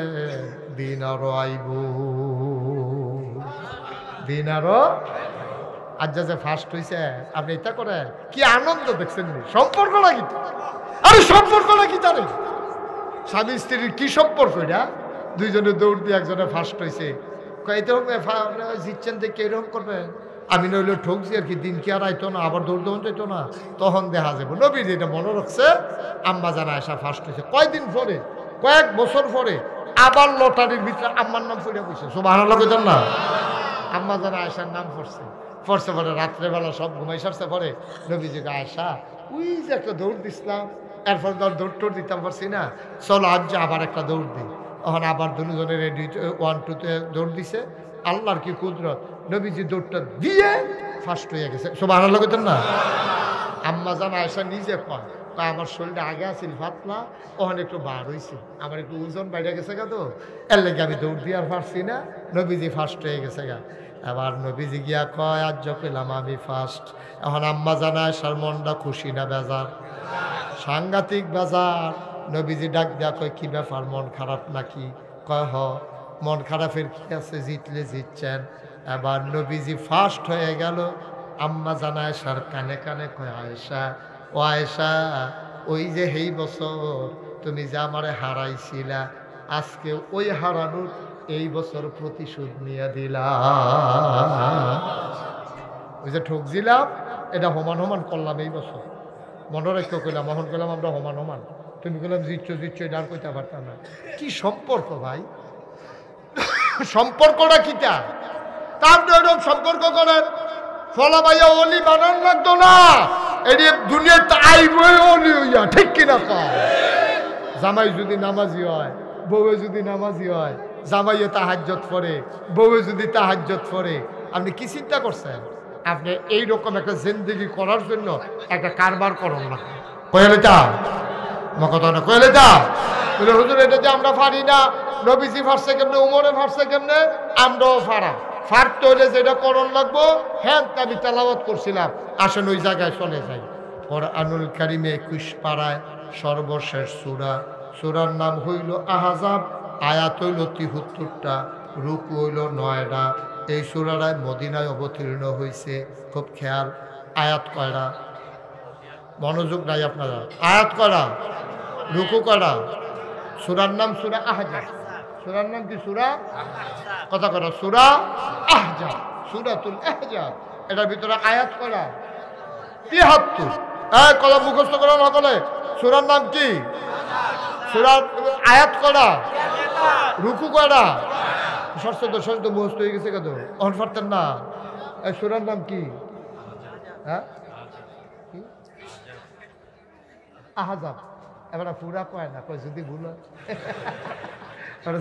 দিন আরো আইব, দিন আরো। আজ যে ফার্স্ট হয়েছে আপনি এটা করেন, কি আনন্দ দেখছেন? সম্পর্ক নাকি? আরে সম্পর্ক নাকি জানেন? স্বামী স্ত্রীর কি সম্পর্ক এটা? দুইজনে দৌড় দিয়ে একজনে ফার্স্ট হয়েছে, এরকম জিতছেন দেখে এরকম করবেন। আমি নইলে ঠকছি আর কি, দিন কি আর আইতো না, আবার দৌড় দৌড় যেত না, তখন দেখা যাবো। নবী যেটা মনে রাখছে আম্মা জানা আয়েশা ফার্স্ট হয়েছে। কয়দিন পরে, কয়েক বছর পরে আবার লটারির ভিতরে আম্মার নাম পড়ে বসে। সুবহানাল্লাহ কইতেন না? আম্মা জানা আয়েশার নাম পড়ছে। পড়ছে পরে রাত্রেবেলা সব ঘুমাই সারছে পরে নবীজিকে আয়েশা ওই যে একটা দৌড় দিছিলাম, এরপর দৌড় টোড় দিতাম পারছি না, চলো আজ যে আবার একটা দৌড় দিই। তখন আবার দুজনে রেডি 1 2 তে দৌড় দিছে। আল্লাহর কি কুদরত, নবীজি দৌড়টা দিয়ে ফার্স্ট হয়ে গেছে। সুবহানাল্লাহ কইতেন না? আম্মা জানা আয়েশা নিজে কয়, আমার শরীরটা আগে আছিল ফাতলা, ওখানে একটু বার হয়েছে, আমার একটু ওজন বাইরে গেছে গা, তো এর লেগে আমি দৌড় দিয়ে আর পারছি না, নবীজি ফার্স্ট হয়ে গেছে গা। এবার নবীজি গিয়া কয় আজ পেলাম আমি ফার্স্ট। এখন আম্মা জানা আয়েশার মনটা খুশি না বেজার? সাংঘাতিক বেজার। নবীজি ডাক দেয়া কয় কি ব্যাপার, মন খারাপ নাকি? কয় হ, মন খারাপের কি আছে, জিতলে জিতছেন। এবার নবীজি ফার্স্ট হয়ে গেল। আম্মা জানা আয়েশার কানে কানে কয় আয়েশা, ও আয়েশা, ওই যে এই বছর তুমি যে আমারে হারাইছিলা, আজকে ওই হারানোর এই বছর প্রতিশোধ নিয়ে দিলাম। ওই যে ঠকছিলাম এটা সমান সমান করলাম এই বছর। মনে রেখে কইলাম মহন কইলাম আমরা হমান হমান, তুমি কইলাম জিচ্ছ এটা আর কইতে পারতাম না। কি সম্পর্ক ভাই, সম্পর্কটা কিটা? তা আপনি ওইরকম সম্পর্ক করেন, ফলা ভাইয়া অলি বানান লাগতো না, এটি দুনিয়াতে আইবই অলি হইয়া, ঠিক কিনা পায়? জামাই যদি নামাজি হয়, বউয়ে যদি নামাজি হয়, জামাইয়ে তাহাজ্জত পড়ে, বউয়ে যদি তাহাজ্জত পড়ে, আপনি কি চিন্তা করছেন? আপনি এইরকম একটা জিন্দেগি করার জন্য একটা কারবার করুন না। কইলে তা আমার কথা না, কইলে তা বলে হুজুর এটা যে আমরা পারি না, নবীজি ফারছে কেমনে, উমরে ফারছে কেমনে, আমরাও ফারা ফারতে হইলে যেটা করণ লাগবো। হ্যাঁ আমি তেলাওয়াত করছিলাম, আসেন ওই জায়গায় চলে যাই। কোরআনুল কারিমে 21 পাড়ায় সর্বশেষ সূরা, সূরার নাম হইল আহজাব, আয়াত হইল 73টা, রুকু হইল 9টা। এই সূরাটায় মদিনায় অবতীর্ণ হয়েছে। খুব খেয়াল, আয়াত কয়টা? মনোযোগ নাই আপনারা। আয়াত কয়টা? রুকু কয়টা? সূরার নাম সূরা আহজাব। সূরার নাম কি? সূরা কথা কয়টা? সূরা আহজাব, সূরাতুল আহজাব। এটার ভিতরে আয়াত কয়টা? 73। কথা মুখস্থ করা না বলে। সূরার নাম কি? সূরার আয়াত কয়টা? রুকু কয়টা? ষষ্ঠ মুখস্থ হয়ে গেছে কত অন পারতেন না। এই সূরার নাম কি? হ্যাঁ আহজাব। এবার পুরা কয় না, কয় যদি ভুল হয়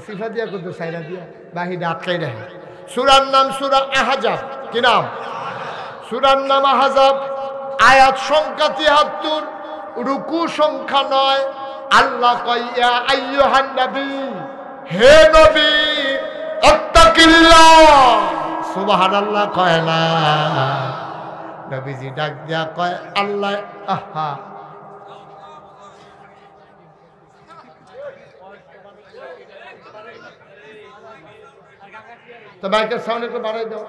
সিফা দিয়া করতো সাইরা দিয়া বাহিরে আটকাই রাখে। সূরার নাম সূরা আহজাব। কি নাম? সূরার নাম আহজাব। আয়াত সংখ্যা 73, রুকু সংখ্যা 9। আল্লাহ কয় ইয়া আইয়ুহান নবী, হে নবী আত্তাকিল্লাহ। সুবহানাল্লাহ কয় না, নবীজি ডাক দিয়া কয় আল্লাহ। আহা তো মাইকের সাউন্ড একটু বাড়াই দাও।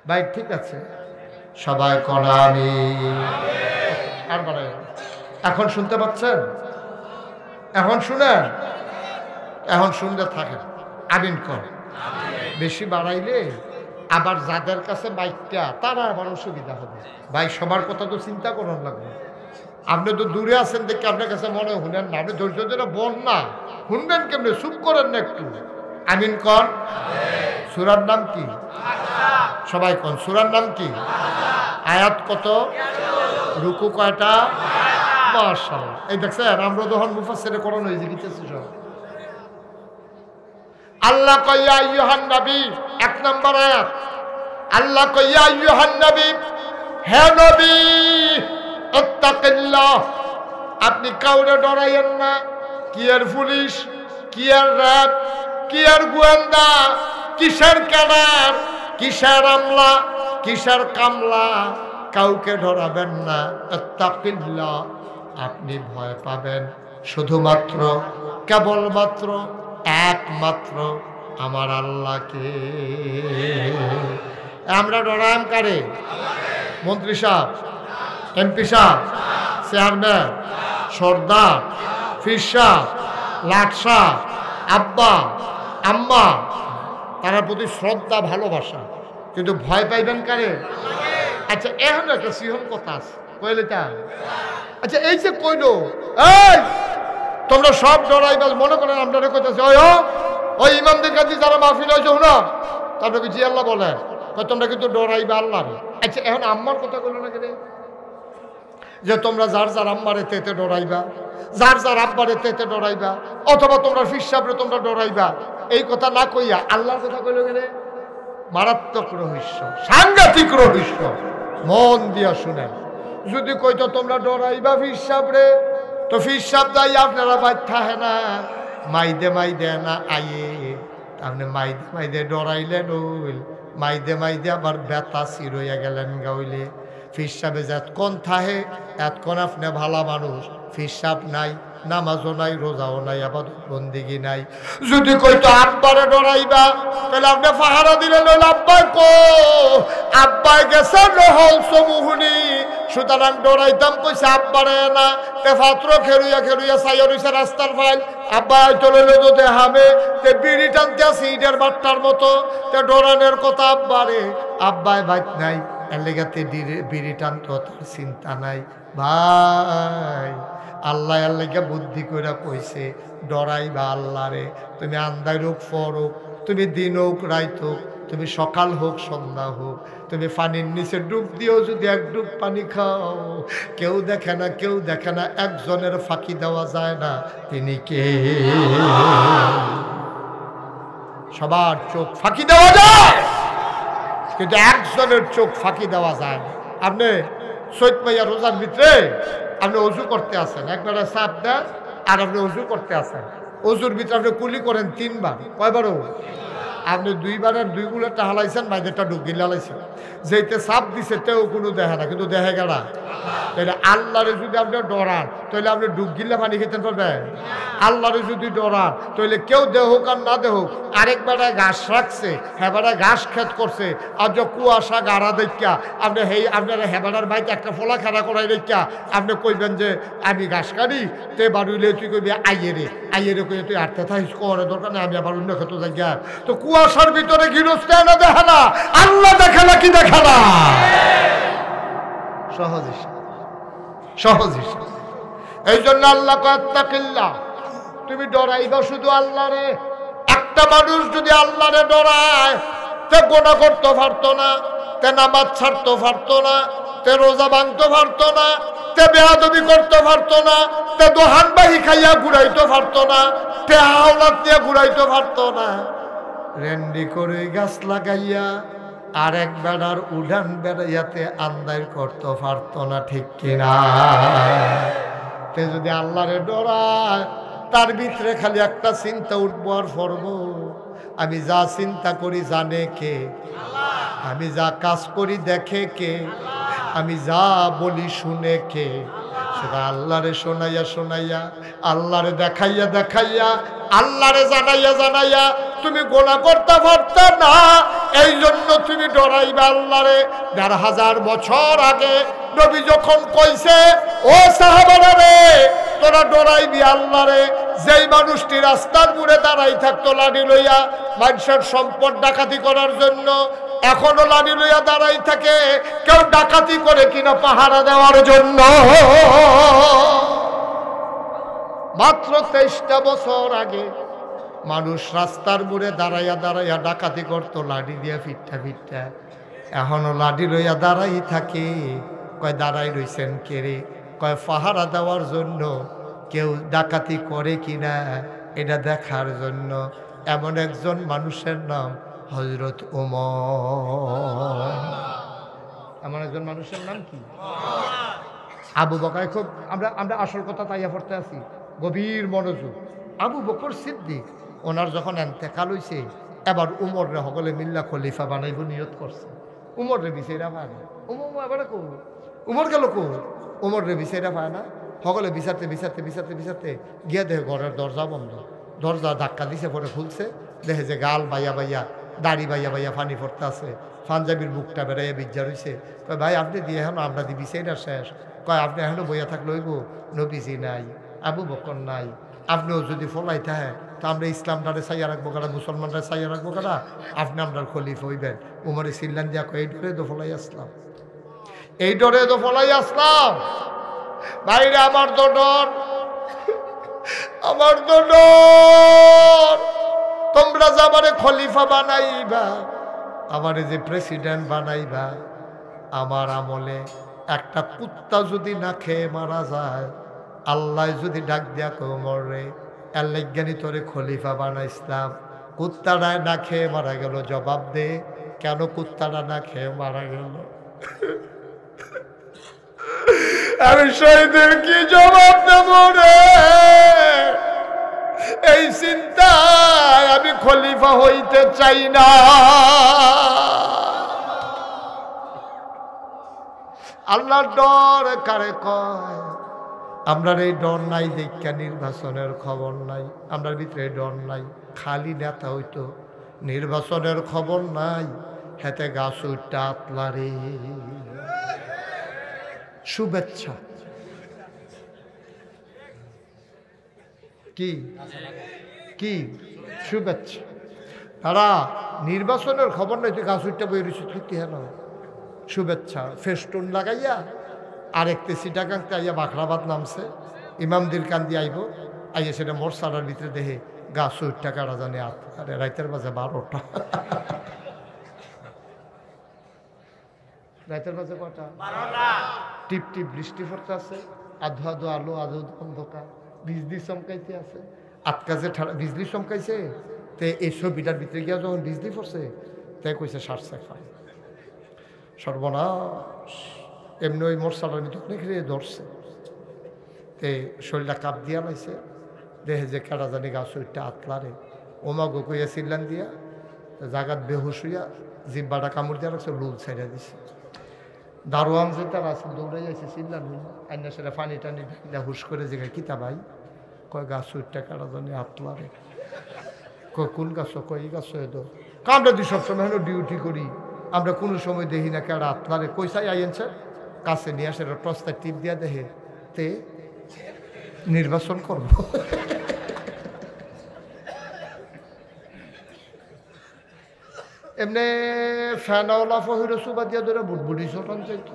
বাইক ঠিক আছে, সবাই করা আমি আর বাড়াই। এখন শুনতে পাচ্ছেন? এখন শুনেন, এখন শুনতে থাকেন। আমিন কর। বেশি বাড়াইলে আবার যাদের কাছে বাইকটা তারা আবার অসুবিধা হবে। ভাই সবার কথা তো চিন্তা করার লাগবে। আপনি তো দূরে আছেন দেখে আপনার কাছে মনে শুনেন না, আপনি ধৈর্য ধরে বল না, শুনবেন কেমনে? চুপ করেন না একটু। আমিন কর। সূরার নাম কি? সবাই কোন সূরার নাম কি? আয়াত কত? রুকু কয়টা? মাশাআল্লাহ। এই দেখছেন আমরা যখন মুফাসসিরে কোরআন হয়ে গেছে সব। আল্লাহ কয় ইয়া আইয়ুহান নবী, 1 নম্বর আয়াত। আল্লাহ কয় ইয়া আইয়ুহান নবী, হে নবী আত্তাকিল্লাহ, আপনি কাউরে ডরাইয়েন না। কি আর পুলিশ, কি আর র্যাব, কি আর গোয়েন্দা, কিসের ক্যাডার, কিসের আমলা, কিসের কামলা, কাউকে ডরাবেন না। আত্তাকিল্লাহ, আপনি ভয় পাবেন শুধুমাত্র কেবলমাত্র একমাত্র আমার আল্লাহকে। আমরা ডরাম কারে? মন্ত্রী সাহেব, এমপি সাহেব, চেয়ারম্যান, সর্দার, ফির সাহেব, লাট সাহেব, আব্বা আম্মা, তার প্রতি শ্রদ্ধা ভালোবাসা, কিন্তু ভয় পাইবেন কারে? আচ্ছা এখন একটা সিহন কথা আছে, কইলে তা আচ্ছা এই যে কইলো এই তোমরা সব ডরাইবা, মনে করেন আপনারা কইতেছে ওই ইমামদের কাছে যারা মাহফিল হয়েছে না, তারপরে জি আল্লাহ বলে তোমরা কিন্তু ডরাইবা আল্লাহ। আচ্ছা এখন আম্মার কথা কইলো না কেন যে তোমরা যার যার আম্মারে তেতে ডরাইবা, যার যার আব্বারে তেতে ডরাইবা, অথবা তোমরা ফিসাবরে তোমরা ডরাইবা, এই কথা না কইয়া আল্লাহর কথা কইলো কেন? মারাত্মক রহস্য, সাংঘাতিক রহস্য, মন দিয়া শুনেন। যদি কইতো তোমরা ডরাইবা ফিসাবরে, তো ফিসাব দাই আপনারা বাইর থাকে না, মাইদে মাইদে না আইয়ে, আপনি মাইদে মাইদে ডরাইলেন, ওইল মাইদে মাইদে আবার বেতা চিরইয়া গেলেন গাইলে। ফিসাবে যতক্ষণ থাহে এতক্ষণ আপনি ভালা মানুষ, ফিসাব নাই, নামাজও নাই, রোজাও নাই, আবার বন্দিগি নাই। যদি কইতো আব্বারে ডরাইবা, তাহলে আপনি পাহারা দিলেন আব্বা কো, আব্বাই গেছে নহল সমুহুনি, সুতরাং ডরাইতাম কইছে আব্বারে না। তে পাত্র খেলুইয়া খেলুইয়া চাইয়া রইছে রাস্তার ফাইল, আব্বাই চলে যদি হামে তে বিড়ি টানতে আছে ইটের বাট্টার মতো, তে ডরানের কথা আব্বারে, আব্বাই বাইত নাই, এলাকাতে বিড়ি টানতো তার চিন্তা নাই ভাই। আল্লাহ আল্লাহকে বুদ্ধি করে কইছে ডরাইবা আল্লাহরে। তুমি আন্দার হোক ফর হোক, তুমি দিন হোক রাইত হোক, তুমি সকাল হোক সন্ধ্যা হোক, তুমি পানির নিচে ডুব দিও, যদি এক ডুব পানি খাও কেউ দেখে না, কেউ দেখে না, একজনের ফাঁকি দেওয়া যায় না, তিনি কে? সবার চোখ ফাঁকি দেওয়া যায় কিন্তু একজনের চোখ ফাঁকি দেওয়া যায় না। আপনি সৈয়দ মাইয়া রোজার ভিতরে আপনি অজু করতে আসেন, একবারে চাপ দেন আর আপনি অজু করতে আসেন। অজুর ভিতরে আপনি কুলি করেন 3 বার, কয়বারও? আপনি 2 বারের 2 গুলোটা হালাইছেন, বাইরেটা ডুবিয়ে হালাইছেন। যেতে চাপ দিছে তেও কোনো দেখে না, কিন্তু দেখে গেলা। তাহলে আল্লাহরে যদি আপনি ডরান তাহলে আপনি ডুব গিলে পানি খেতে পারবেন? আল্লাহরে যদি ডরান তাহলে কেউ দেহুক আর না দেহুক, আরেক বেড়ায় ঘাস রাখছে, হেবাড়ায় ঘাস খেত করছে, আর যে কুয়াশা গাড়া দেখা আপনি আপনার হেবাড়ার বাইকে একটা ফোলা খেলা করাই রেখা আপনি কইবেন যে আমি ঘাস কাটি, তে বাড়ুইলে তুই কইবি আইয়েরে কই তুই আটতে থাকিস, করার দরকার নেই, আমি আবার অন্য ক্ষেত যাই। তো কুয়াশার ভিতরে গৃহস্থ না দেখে না, আল্লাহ দেখে না কি দেখে না? সহজ সহজ। এই জন্য আল্লাহ আত্তাকিল্লাহ, তুমি ডরাইবা শুধু আল্লাহরে। একটা মানুষ যদি আল্লাহরে ডরায়, তে গোনাহ করতে পারতো না, তে নামাজ ছাড়তে পারতো না, তে রোজা ভাঙতে পারতো না, তে বেয়াদবি করতে পারতো না, তে দোহান বাহি খাইয়া ঘুরাইতে পারতো না, তে আওলাদ দিয়ে ঘুরাইতে পারতো না, রেন্ডি করে গাছ লাগাইয়া আর এক বেড়ার উড়ান বেড়াইয়াতে আন্দার করতে পারতো না, ঠিক কিনা? তে যদি আল্লাহরে ডরায়, তার ভিতরে খালি একটা চিন্তা উঠবো আর ফরবো, আমি যা চিন্তা করি জানে কে? আমি যা কাজ করি দেখে কে? আমি যা বলি শুনে কে? সেটা আল্লাহরে শোনাইয়া শোনাইয়া, আল্লাহরে দেখাইয়া দেখাইয়া, আল্লাহরে জানাইয়া জানাইয়া তুমি গোনাহ করতে পারত না। এই জন্য তুমি ডরাইবে আল্লাহরে। ১৫০০ বছর আগে নবী যখন কইছে, ও সাহাবারা রে, তোরা ডরাইবি আল্লাহরে। যেই মানুষটি রাস্তার মোড়ে দাঁড়াই থাকতো লাঠি লইয়া মানুষের সম্পদ ডাকাতি করার জন্য, এখনো লাঠি লইয়া দাঁড়াই থাকে, কেউ ডাকাতি করে কিনা পাহারা দেওয়ার জন্য। মাত্র ২৩টা বছর আগে মানুষ রাস্তার মোড়ে দাঁড়াইয়া দাঁড়াইয়া ডাকাতি করতো লাঠি দিয়া ফিটটা ফিটটা, এখনো লাঠি লইয়া দাঁড়াই থাকে। কয় দাঁড়াই রইছেন কে রে? কয় পাহারা দেওয়ার জন্য, কেউ ডাকাতি করে কিনা এটা দেখার জন্য। এমন একজন মানুষের নাম হযরত ওমর। এমন একজন মানুষের নাম কি? আবু বকর। খুব আমরা আসল কথা তাইয়া পড়তে আছি, গভীর মনোযোগ। আবু বকর সিদ্দিক ওনার যখন এন্তেকাল হইছে, এবার উমররে সকলে মিল্লা খলিফা বানাইব নিয়ত করছে। উমররে বিচাইরা পায় না। এবার উমর গেল কো? উমররে বিচাইরা পায় না। সকলে বিচারতে বিচারতে বিচারতে বিচারতে গিয়া দেখে ঘরের দরজা বন্ধ। দরজা ধাক্কা দিছে, পরে খুলছে, দেখে যে গাল বাইয়া বাইয়া, দাড়ি বাইয়া বাইয়া পানি পড়তে আছে, পাঞ্জাবির বুকটা বেড়াইয়া বিজ্জা রয়েছে। কয় ভাই আপনি দিয়ে এখন আমরা দি বিচাইরা শেষ। কয় আপনি এখনো বইয়া থাকলে হইব? নবীজি নাই, আবু বকর নাই, আপনিও যদি ফলাই থাকে তা আমরা ইসলামটারে চাইয়া রাখবো কারা, মুসলমানরা চাইয়া রাখবো কারা? আপনি আপনার খলিফ হইবেন। উমরে সিল্লান দিয়া কয় এই ডরে তো ফলাই আসলাম, এই ডরে তো ফলাই আসলাম। ভাইরে আমার তো ডর, আমার তো ডর। তোমরা যে আমারে খলিফা বানাইবা, আমারে যে প্রেসিডেন্ট বানাইবা, আমার আমলে একটা কুত্তা যদি না খেয়ে মারা যায়, আল্লাহ যদি ডাক দিয়া কোমরে আল্লাহজ্ঞানী তোরে খলিফা বানাইছিলাম, কুত্তাটা না খেয়ে মারা গেল, জবাব দে কেন কুত্তাটা না খেয়ে মারা গেল? আমি শহীদের কি জবাব দেব রে? এই চিন্তায় আমি খলিফা হইতে চাই না। আল্লাহর ডর কারে কয়? আমরার এই ডর নাই দেখা নির্বাচনের খবর নাই, আমরার ভিতরে ডর নাই। খালি নেতা হইতো, নির্বাচনের খবর নাই, হেতে গাছ উঠটা আতলারে। শুভেচ্ছা কি কি শুভেচ্ছা। তারা নির্বাচনের খবর নাই, তুই গাছ উঠটা বই রয়েছে, ঠিক হ্যাঁ। শুভেচ্ছা ফেস্টুন লাগাইয়া আরেকতে সিটাকাংতে আইয়া বাখরাবাদ নামছে ইমামদের কান্দি আইব আইয়া সেটা মোরসালার ভিতরে দেহে গা 60 টাকা রাজানে আরে রাইতের বাজে 12টা রাইতের বাজে কটা 12টা টিপ টিপ বৃষ্টি পড়তে আছে আধো আধো আলো আধো অন্ধকার বিজলি চমকাইতে আছে আটকাছে বিজলি চমকাইছে তে এই ছবিটার ভিতরে গিয়া যখন বিজলি পড়ছে তাই কইছে সারছে খায় সর্বনাশ এমনি ওই মোরসালার ভিতরে খেয়ে ধরছে তে শরীরটা কাপ দিয়া লাইছে দেহে যে কেডা জানি গা 60টা আতলারে ওমা গো কইয়া চিল্লান দিয়া জাগাত বেহুশ হইয়া জিব্বাটা কামড় দিয়া রাখছে লুল ছাইড়া দিছে দারোয়ান যে তার আছে দৌড়ে যাইছে চিল্লান আইনা সেটা পানি টানি হুশ করে জিগায় কিতা ভাই কয় গা 60টা কেডা জানি আতলারে কয় কোন গাছ কয় এই গাছ এদ আমরা দি সবসময় ডিউটি করি আমরা কোনো সময় দেখি না কেডা আতলারে কইসাই আইনছে কাছে নিয়ে আসে টসটা টিপ দিয়া দেখে তে নির্বাচন করব এমনি ফ্যানওয়ালা ফহিরে সুবা দিয়া ধরে বুটবুটি চটান চাইতো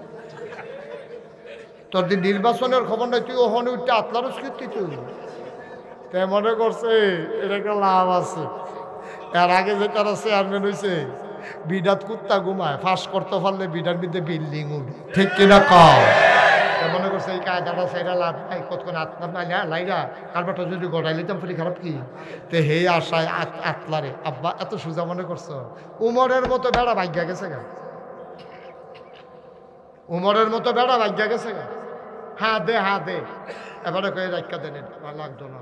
তোর দিন নির্বাচনের খবর নাই তুই ওখানে উঠতে আতলারস কীর্তি তুই তাই মনে করছে এটা একটা লাভ আছে এর আগে যে তারা চেয়ারম্যান হয়েছে বিডাত কুত্তা ঘুমায় ফাঁস করতে পারলে বিডার মধ্যে বিল্ডিং উঠে ঠিক কিনা কম মনে করছে এই কায়দাটা সেটা লাভ নাই কতক্ষণ আতলা লাইরা কারবারটা যদি গড়াই লিতাম ফেরি খারাপ কি তে হে আশায় আতলারে আব্বা এত সোজা মনে করছো উমরের মতো বেড়া ভাগ্যা গেছে গা উমরের মতো বেড়া ভাগ্যা গেছে গা হ্যাঁ দে এবারে কয়ে রাখা দেন লাগতো না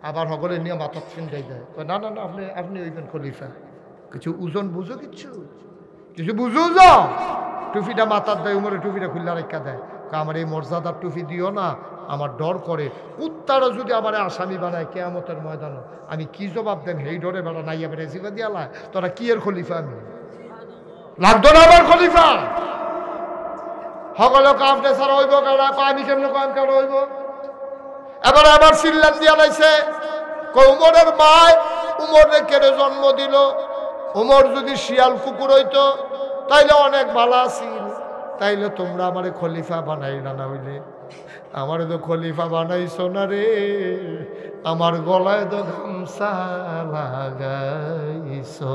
আবার সকলে নিয়ে মাথার চিন্তাই দেয় না না না আপনি ওইবেন খলিফা কিছু ওজন বুঝো কিছু বুঝো যা টুপিটা মাথার দেয় উমরে টুপিটা খুললা রেখা দেয় আমার এই মর্যাদার টুপি দিও না আমার ডর করে কুত্তারা যদি আমার আসামি বানায় কেয়ামতের ময়দানে আমি কি জবাব দেন এই ডরে বেড়া নাই আমি রেজিবা দিয়ালায় তোরা কি এর খলিফা আমি লাগতো না আমার খলিফা সকলে কামতে ছাড়া হইব কেনা আমি কেমন কাম কেন হইব এবারে আবার সিল্লান দিয়া লাইছে উমরের মায় উমরে কেড়ে জন্ম দিল উমর যদি শিয়াল কুকুর হইতো তাইলে অনেক ভালো আছিল তাইলে তোমরা আমারে খলিফা বানাই না হইলে আমারে তো খলিফা বানাইছো না রে আমার গলায় তো গামছা লাগাইছো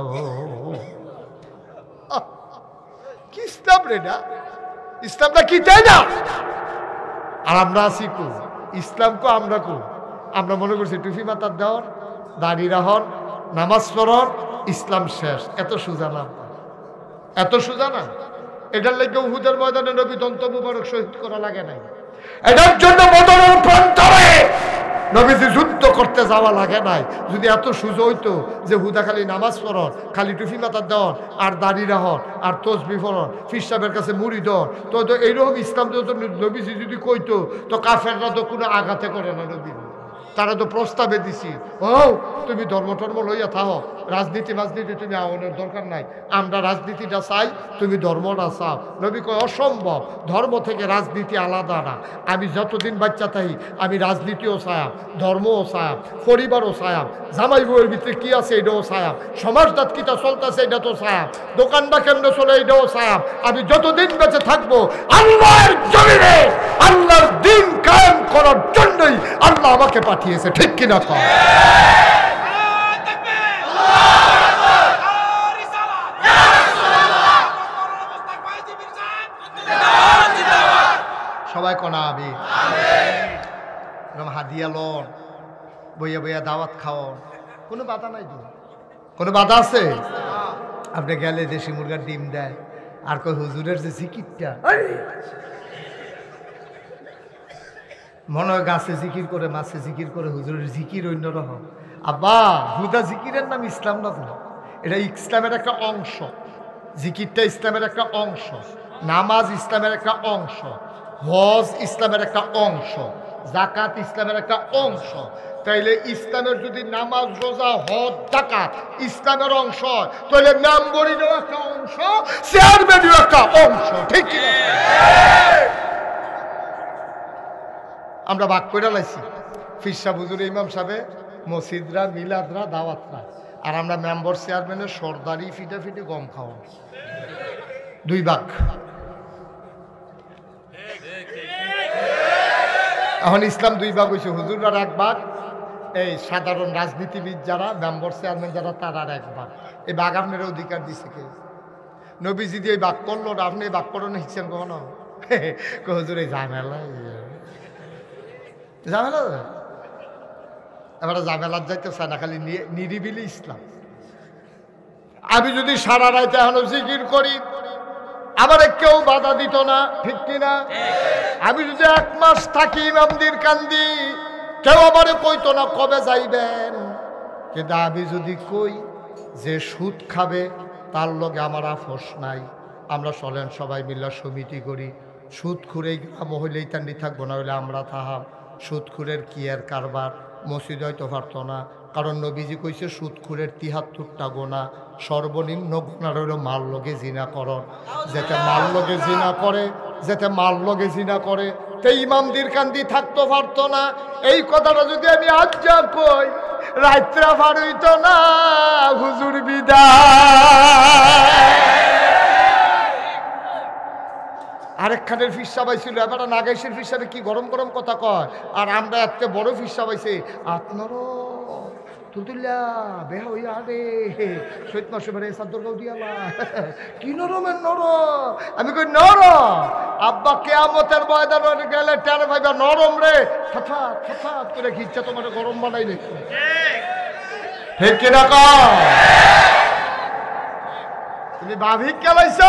কি ইসলাম রে না ইসলামটা কি তাই না আর আমরা আছি কু ইসলাম কো আমরা কু আমরা মনে করছি টুপি মাথার দেওয়ার দাড়ি রাহন নামাজ পড়ন ইসলাম শেষ এত সোজা না এত সোজা না এটার লাগে উহুদের ময়দানে নবী দন্ত মুবারক শহীদ করা লাগে নাই এটার জন্য বদরের প্রান্তরে নবীজি যুদ্ধ করতে যাওয়া লাগে নাই যদি এত সোজা হইতো যে হুদা খালি নামাজ পড়ন খালি টুপি মাথার দেওয়ান আর দাড়ি রাহন আর তসবি পড়ন ফির সাহেবের কাছে মুড়ি দেন তো এইরকম ইসলাম নবীজি যদি কইতো তো কাফেররা তো কোনো আঘাতে করে না নবী তারা তো প্রস্তাবে দিছি ও তুমি ধর্ম টর্ম লইয়া থাকো রাজনীতি তুমি আওয়ানোর দরকার নাই আমরা রাজনীতিটা চাই তুমি ধর্মটা চাও নবী কয় অসম্ভব ধর্ম থেকে রাজনীতি আলাদা না আমি যতদিন বাচ্চা থাকি আমি রাজনীতিও চায়াম ধর্মও চায়াম পরিবারও চায়াম জামাই বউয়ের ভিতরে কি আছে এটাও চায়াম সমাজটাত কিটা চলতেছে এটা তো চায়াম দোকানটা কেমনে চলে এটাও চায়াম আমি যতদিন বেঁচে থাকবো আল্লাহর জমিনে আল্লাহর দিন কায়েম করার জন্যই আল্লাহ আমাকে পাঠিয়েছে ঠিক কিনা কয় সবাই কনা আবি হাদিয়া লন বইয়া বইয়া দাওয়াত খাওয়ান কোনো বাধা নাই তো কোনো বাধা আছে আপনি গেলে দেশি মুরগার ডিম দেয় আর কই হুজুরের যে জিকিরটা মনে হয় গাছে জিকির করে মাছে জিকির করে হুজুরের জিকির অন্যরকম আব্বা হুদা জিকিরের নাম ইসলাম না তো এটা ইসলামের একটা অংশ জিকিরটা ইসলামের একটা অংশ নামাজ ইসলামের একটা অংশ হজ ইসলামের একটা অংশ যাকাত ইসলামের একটা অংশ তাইলে ইসলামের যদি নামাজ রোজা হজ যাকাত ইসলামের অংশ তাহলে মেম্বরিরও একটা অংশ চেয়ারম্যানেরও একটা অংশ ঠিক কি আমরা ভাগ করে লাইছি ফিরসা হুজুর ইমাম সাহেব মসজিদরা মিলাদরা দাওয়াতরা আর আমরা মেম্বার চেয়ারম্যানের সর্দারি ফিটে গম খাওয়া দুই ভাগ। এখন ইসলাম দুই ভাগ হয়েছে, হুজুরার এক ভাগ, এই সাধারণ রাজনীতিবিদ যারা মেম্বার চেয়ারম্যান যারা তার আর এক ভাগ। এই ভাগ আপনার অধিকার দিছে কে? নবীজি দিয়ে ভাগ করলো না, আপনি ভাগ করো না হিসেন কখনো? হুজুর এই ঝামেলা ঝামেলা এবার ঝামেলার যাইতে চায় না, খালি নিরিবিলি ইসলাম। আমি যদি সারা রাইতে এখনো জিকির করি আমার কেউ বাধা দিত না, ঠিক কিনা? আমি যদি 1 মাস থাকি ইমামদের কান্দি কেউ আমারে কইতো না কবে যাইবেন। কিন্তু আমি যদি কই যে সুদ খাবে তার লগে আমার আপোষ নাই, আমরা চলেন সবাই মিলে সমিতি করি, সুদখুরেই গ্রাম হইলেই তান্ডি থাকবো না, হইলে আমরা থাহাম। সুদখুরের কি এর কারবার? মসজিদ হয়তো পারতো না, কারণ নবীজি কইছে সুদখুরের 73টা গোনা, সর্বনিম্ন গোনা রইল মাল লগে জিনা করন। যেতে মাল লগে জিনা করে, যেতে মাল লগে জিনা করে তে ইমামদের কান্দি থাকতো পারতো না। এই কথাটা যদি আমি আজ যা কই রাত্রা পার হইতো না, হুজুর বিদায়। আরেকখানের ফিরসা পাইছিল, এবার নাগাইশের ফিরসাবে কি গরম গরম কথা কয়, আর আমরা এত বড় ফিরসা পাইছি। আপনারও তুতুল্লা বেহা হইয়া রে শহীদ মাসে বেড়ে সাদ্দরগাঁও দিয়ালা কি নরমের নরম। আমি কই নরম আব্বা কেয়ামতের ময়দানে গেলে টের ভাইবা নরম রে, হঠাৎ হঠাৎ করে খিচ্ছা তোমার গরম বানাই রে, ঠিক কিনা কও? তুমি ভাবি কেলাইছ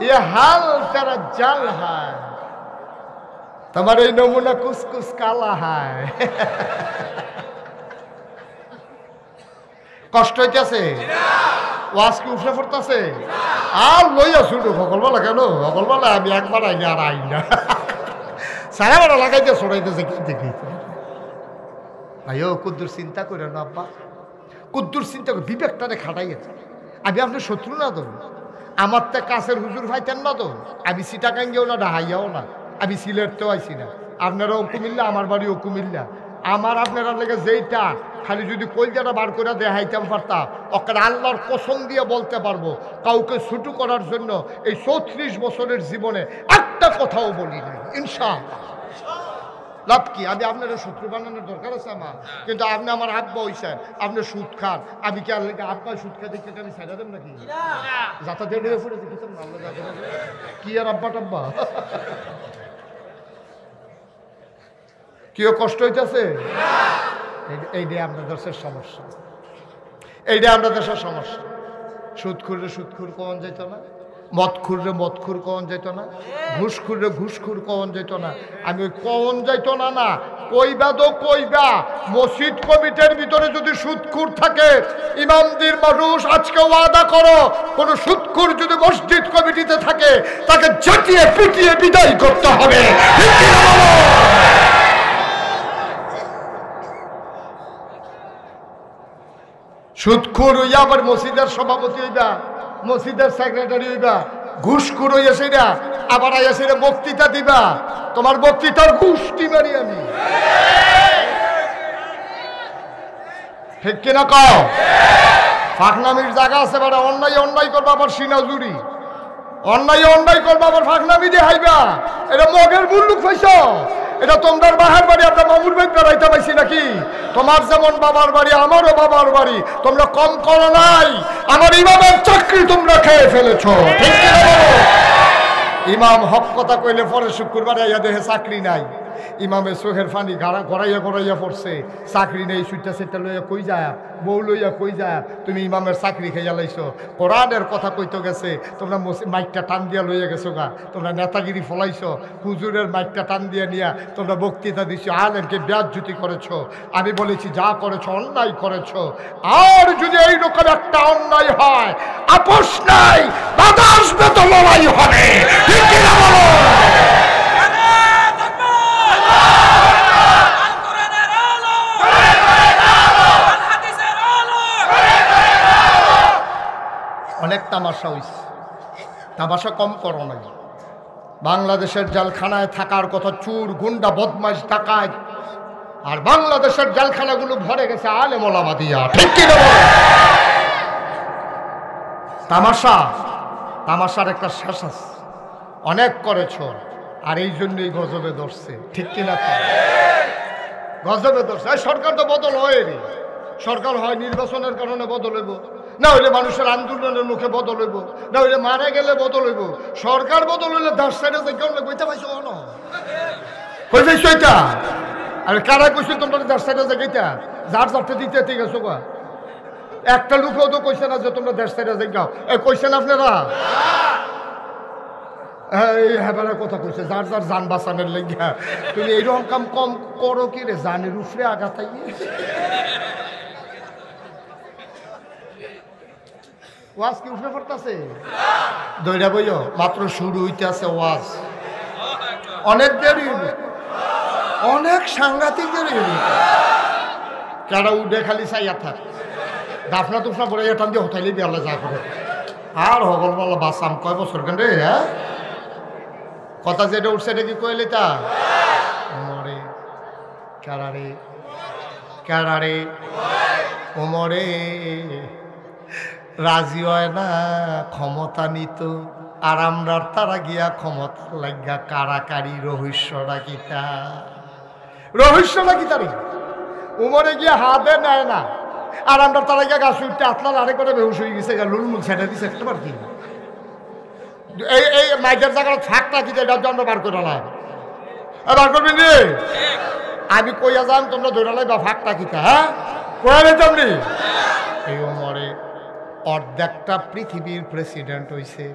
ये हाल तेरा जल है, तुम्हारे नमूना कुछ कुछ काला है। কষ্ট হইতেছে, ওয়াজ কি উঠে পড়তেছে? আর লইয়া শুরু সকলবেলা কেন সকলবেলা আমি একবার আইনি আর আই না, সারা বেলা লাগাইতে ছড়াইতেছে কি দেখি। ভাইও কুদ্দুর চিন্তা করে না আব্বা, কুদ্দুর চিন্তা করে বিবেকটারে খাটাইয়েছে। আমি আপনার শত্রু না তো, আমার তো কাছের হুজুর ভাইতেন না তো, আমি সিটাকাঙ্গেও না ঢাহাইয়াও না, আমি সিলেটতেও আইসি না। আপনারাও কুমিল্লা, আমার বাড়িও কুমিল্লা। আমার আপনারা লেগে যেইটা খালি যদি কলজাটা বার করে দেখাইতাম পারতাম, ওকে আল্লাহর কসম দিয়ে বলতে পারবো কাউকে ছুটু করার জন্য এই 34 বছরের জীবনে একটা কথাও বলি নাই, ইনশাআল্লাহ। লাভ কি? আমি আপনারা শত্রু বানানোর দরকার আছে আমার? কিন্তু আপনি আমার আব্বা হইছেন, আপনি সুদ খান, আমি কি আর আব্বা সুদ খাই দেখতে আমি ছাড়া দেন নাকি? যাতা দিয়ে ডেয়ে পড়ে দেখি কি আর আব্বা টাব্বা কেউ কষ্ট হইতেছে? এইটাই আপনার দেশের সমস্যা, এইটাই আপনার দেশের সমস্যা। সুদখুররে সুদখুর কখন যেত না, মদখুররে মদখুর কখন যেত না, ঘুষখুররে ঘুষখুর কখন যেত না। আমি ওই কখন যাইত না না কইবা তো কইবা, মসজিদ কমিটির ভিতরে যদি সুদখুর থাকে, ইমামদের মানুষ আজকে ওয়াদা করো, কোন সুদখুর যদি মসজিদ কমিটিতে থাকে তাকে ঝাঁটিয়ে পিটিয়ে বিদায় করতে হবে। সুদখুর হইয়া আবার মসজিদের সভাপতি হইবা, মসজিদের সেক্রেটারি হইবা, ঘুষখুর হইয়া সেটা আবার আইয়া সেটা বক্তৃতা দিবা, তোমার বক্তৃতার ঘুষটি মারি আমি, ঠিক কিনা কও? ফাঁকনামির জায়গা আছে, বাড়া অন্যায় অন্যায় করবা আবার সিনাজুরি, অন্যায় অন্যায় করবা আবার ফাঁকনামি দিয়ে হাইবা। এটা মগের মুল্লুক পাইছ, এটা তোমার বাহার বাড়ি, আপনার মামুর ভাই বেড়াইতে পাইছি নাকি? তোমার যেমন বাবার বাড়ি আমারও বাবার বাড়ি, তোমরা কম করো নাই। আমার ইমামের চাকরি তোমরা খেয়ে ফেলেছ, ঠিক কিনা বলো? ইমাম হক কথা কইলে পরে শুক্রবার আইয়া দেহে চাকরি নাই, ইমামে চোখের ফানি গড়াইয়া গড়াইয়া পড়ছে, চাকরি নেই, সুইটা সেটা লইয়া কই যায়, বউ লইয়া কই যায়, তুমি ইমামের চাকরি খেয়ে লাইছো। কোরআনের কথা কইতে গেছে, তোমরা মাইকটা টান দিয়া লইয়া গেছো গা, তোমরা নেতাগিরি ফলাইছো, হুজুরের মাইকটা টান দিয়া নিয়া তোমরা বক্তৃতা দিছো, আলেমকে বেয়াজ্জতি করেছো। আমি বলেছি যা করেছো অন্যায় করেছো, আর যদি এইরকম একটা অন্যায় হয় আপোষ নাই, বাধা আসবে তো লড়াই হবে, ঠিক কিনা বলো? অনেক তামাশা হইছে, তামাশা কম করো নাই। বাংলাদেশের জেলখানায় থাকার কথা চুর গুন্ডা বদমাইশ ডাকাত, আর বাংলাদেশের জেলখানাগুলো ভরে গেছে আলেম ওলামা দিয়া, ঠিক কি না? তামাশা তামাশার একটা শেষ আছে, অনেক করেছ আর এই জন্যই গজবে ধরছে, ঠিক কিনা? গজবে ধরছে। সরকার তো বদল হয়নি, সরকার হয় নির্বাচনের কারণে বদল হইব, না হইলে মানুষের আন্দোলনের মুখে বদল হইব, না হইলে মারা গেলে বদল হইব। সরকার বদল হইলে 10 সাইডে কইতে পাইছো না, কই পাইছো এটা? আর কারা কইছে তোমরা 10 সাইডে জায়গাটা যার যারটা দিতে ঠিক আছে গা? একটা লোকও তো কইছে না যে তোমরা 10 সাইডে জায়গাও, কইছেন আপনারা? এই হ্যাঁ কথা কইছে যার যার যান বাঁচানোর লেগা। তুমি এইরকম কাম কম করো কি রে, জানের উপরে আঘাতাই। ওয়াজ কি উঠে পড়তেছে? দইরা বইও মাত্র শুরু হইতে আছে ওয়াজ, অনেক দেরি, অনেক সাংঘাতিক দেরি। কারা উঠে খালি চাইয়া থাক, দাফনা তুফনা পরে এটান দিয়ে হঠাইলে বিয়ালে যা করে। আর হগল বলা বাসাম কয় বছর কেন রে? হ্যাঁ কথা যেটা উঠছে এটা কি কইলি তা মরে কারারে কারারে ওমরে রাজি হয় না ক্ষমতা নিত, আর আমরা তারা গিয়া ক্ষমতার লাগা কারাকারি। রহস্যটা কিতা? রহস্যটা কি তারি? উমরে গিয়া হাতে নেয় না, আর আমরা তারা গিয়া গাছ উঠতে আতলার আরেক করে বেহুশ হয়ে গেছে, লুলমুল ছেড়ে দিছে। একটা বার কি এই এই মাইকের জায়গাটা থাকটা কি এটা আমরা বার করে না, বার করবেন রে? আমি কইয়া যান তোমরা ধরে বা ফাঁকটা কিতা? হ্যাঁ কয়া নিতাম নি। এই উমরে অর্ধেকটা পৃথিবীর প্রেসিডেন্ট হইছে।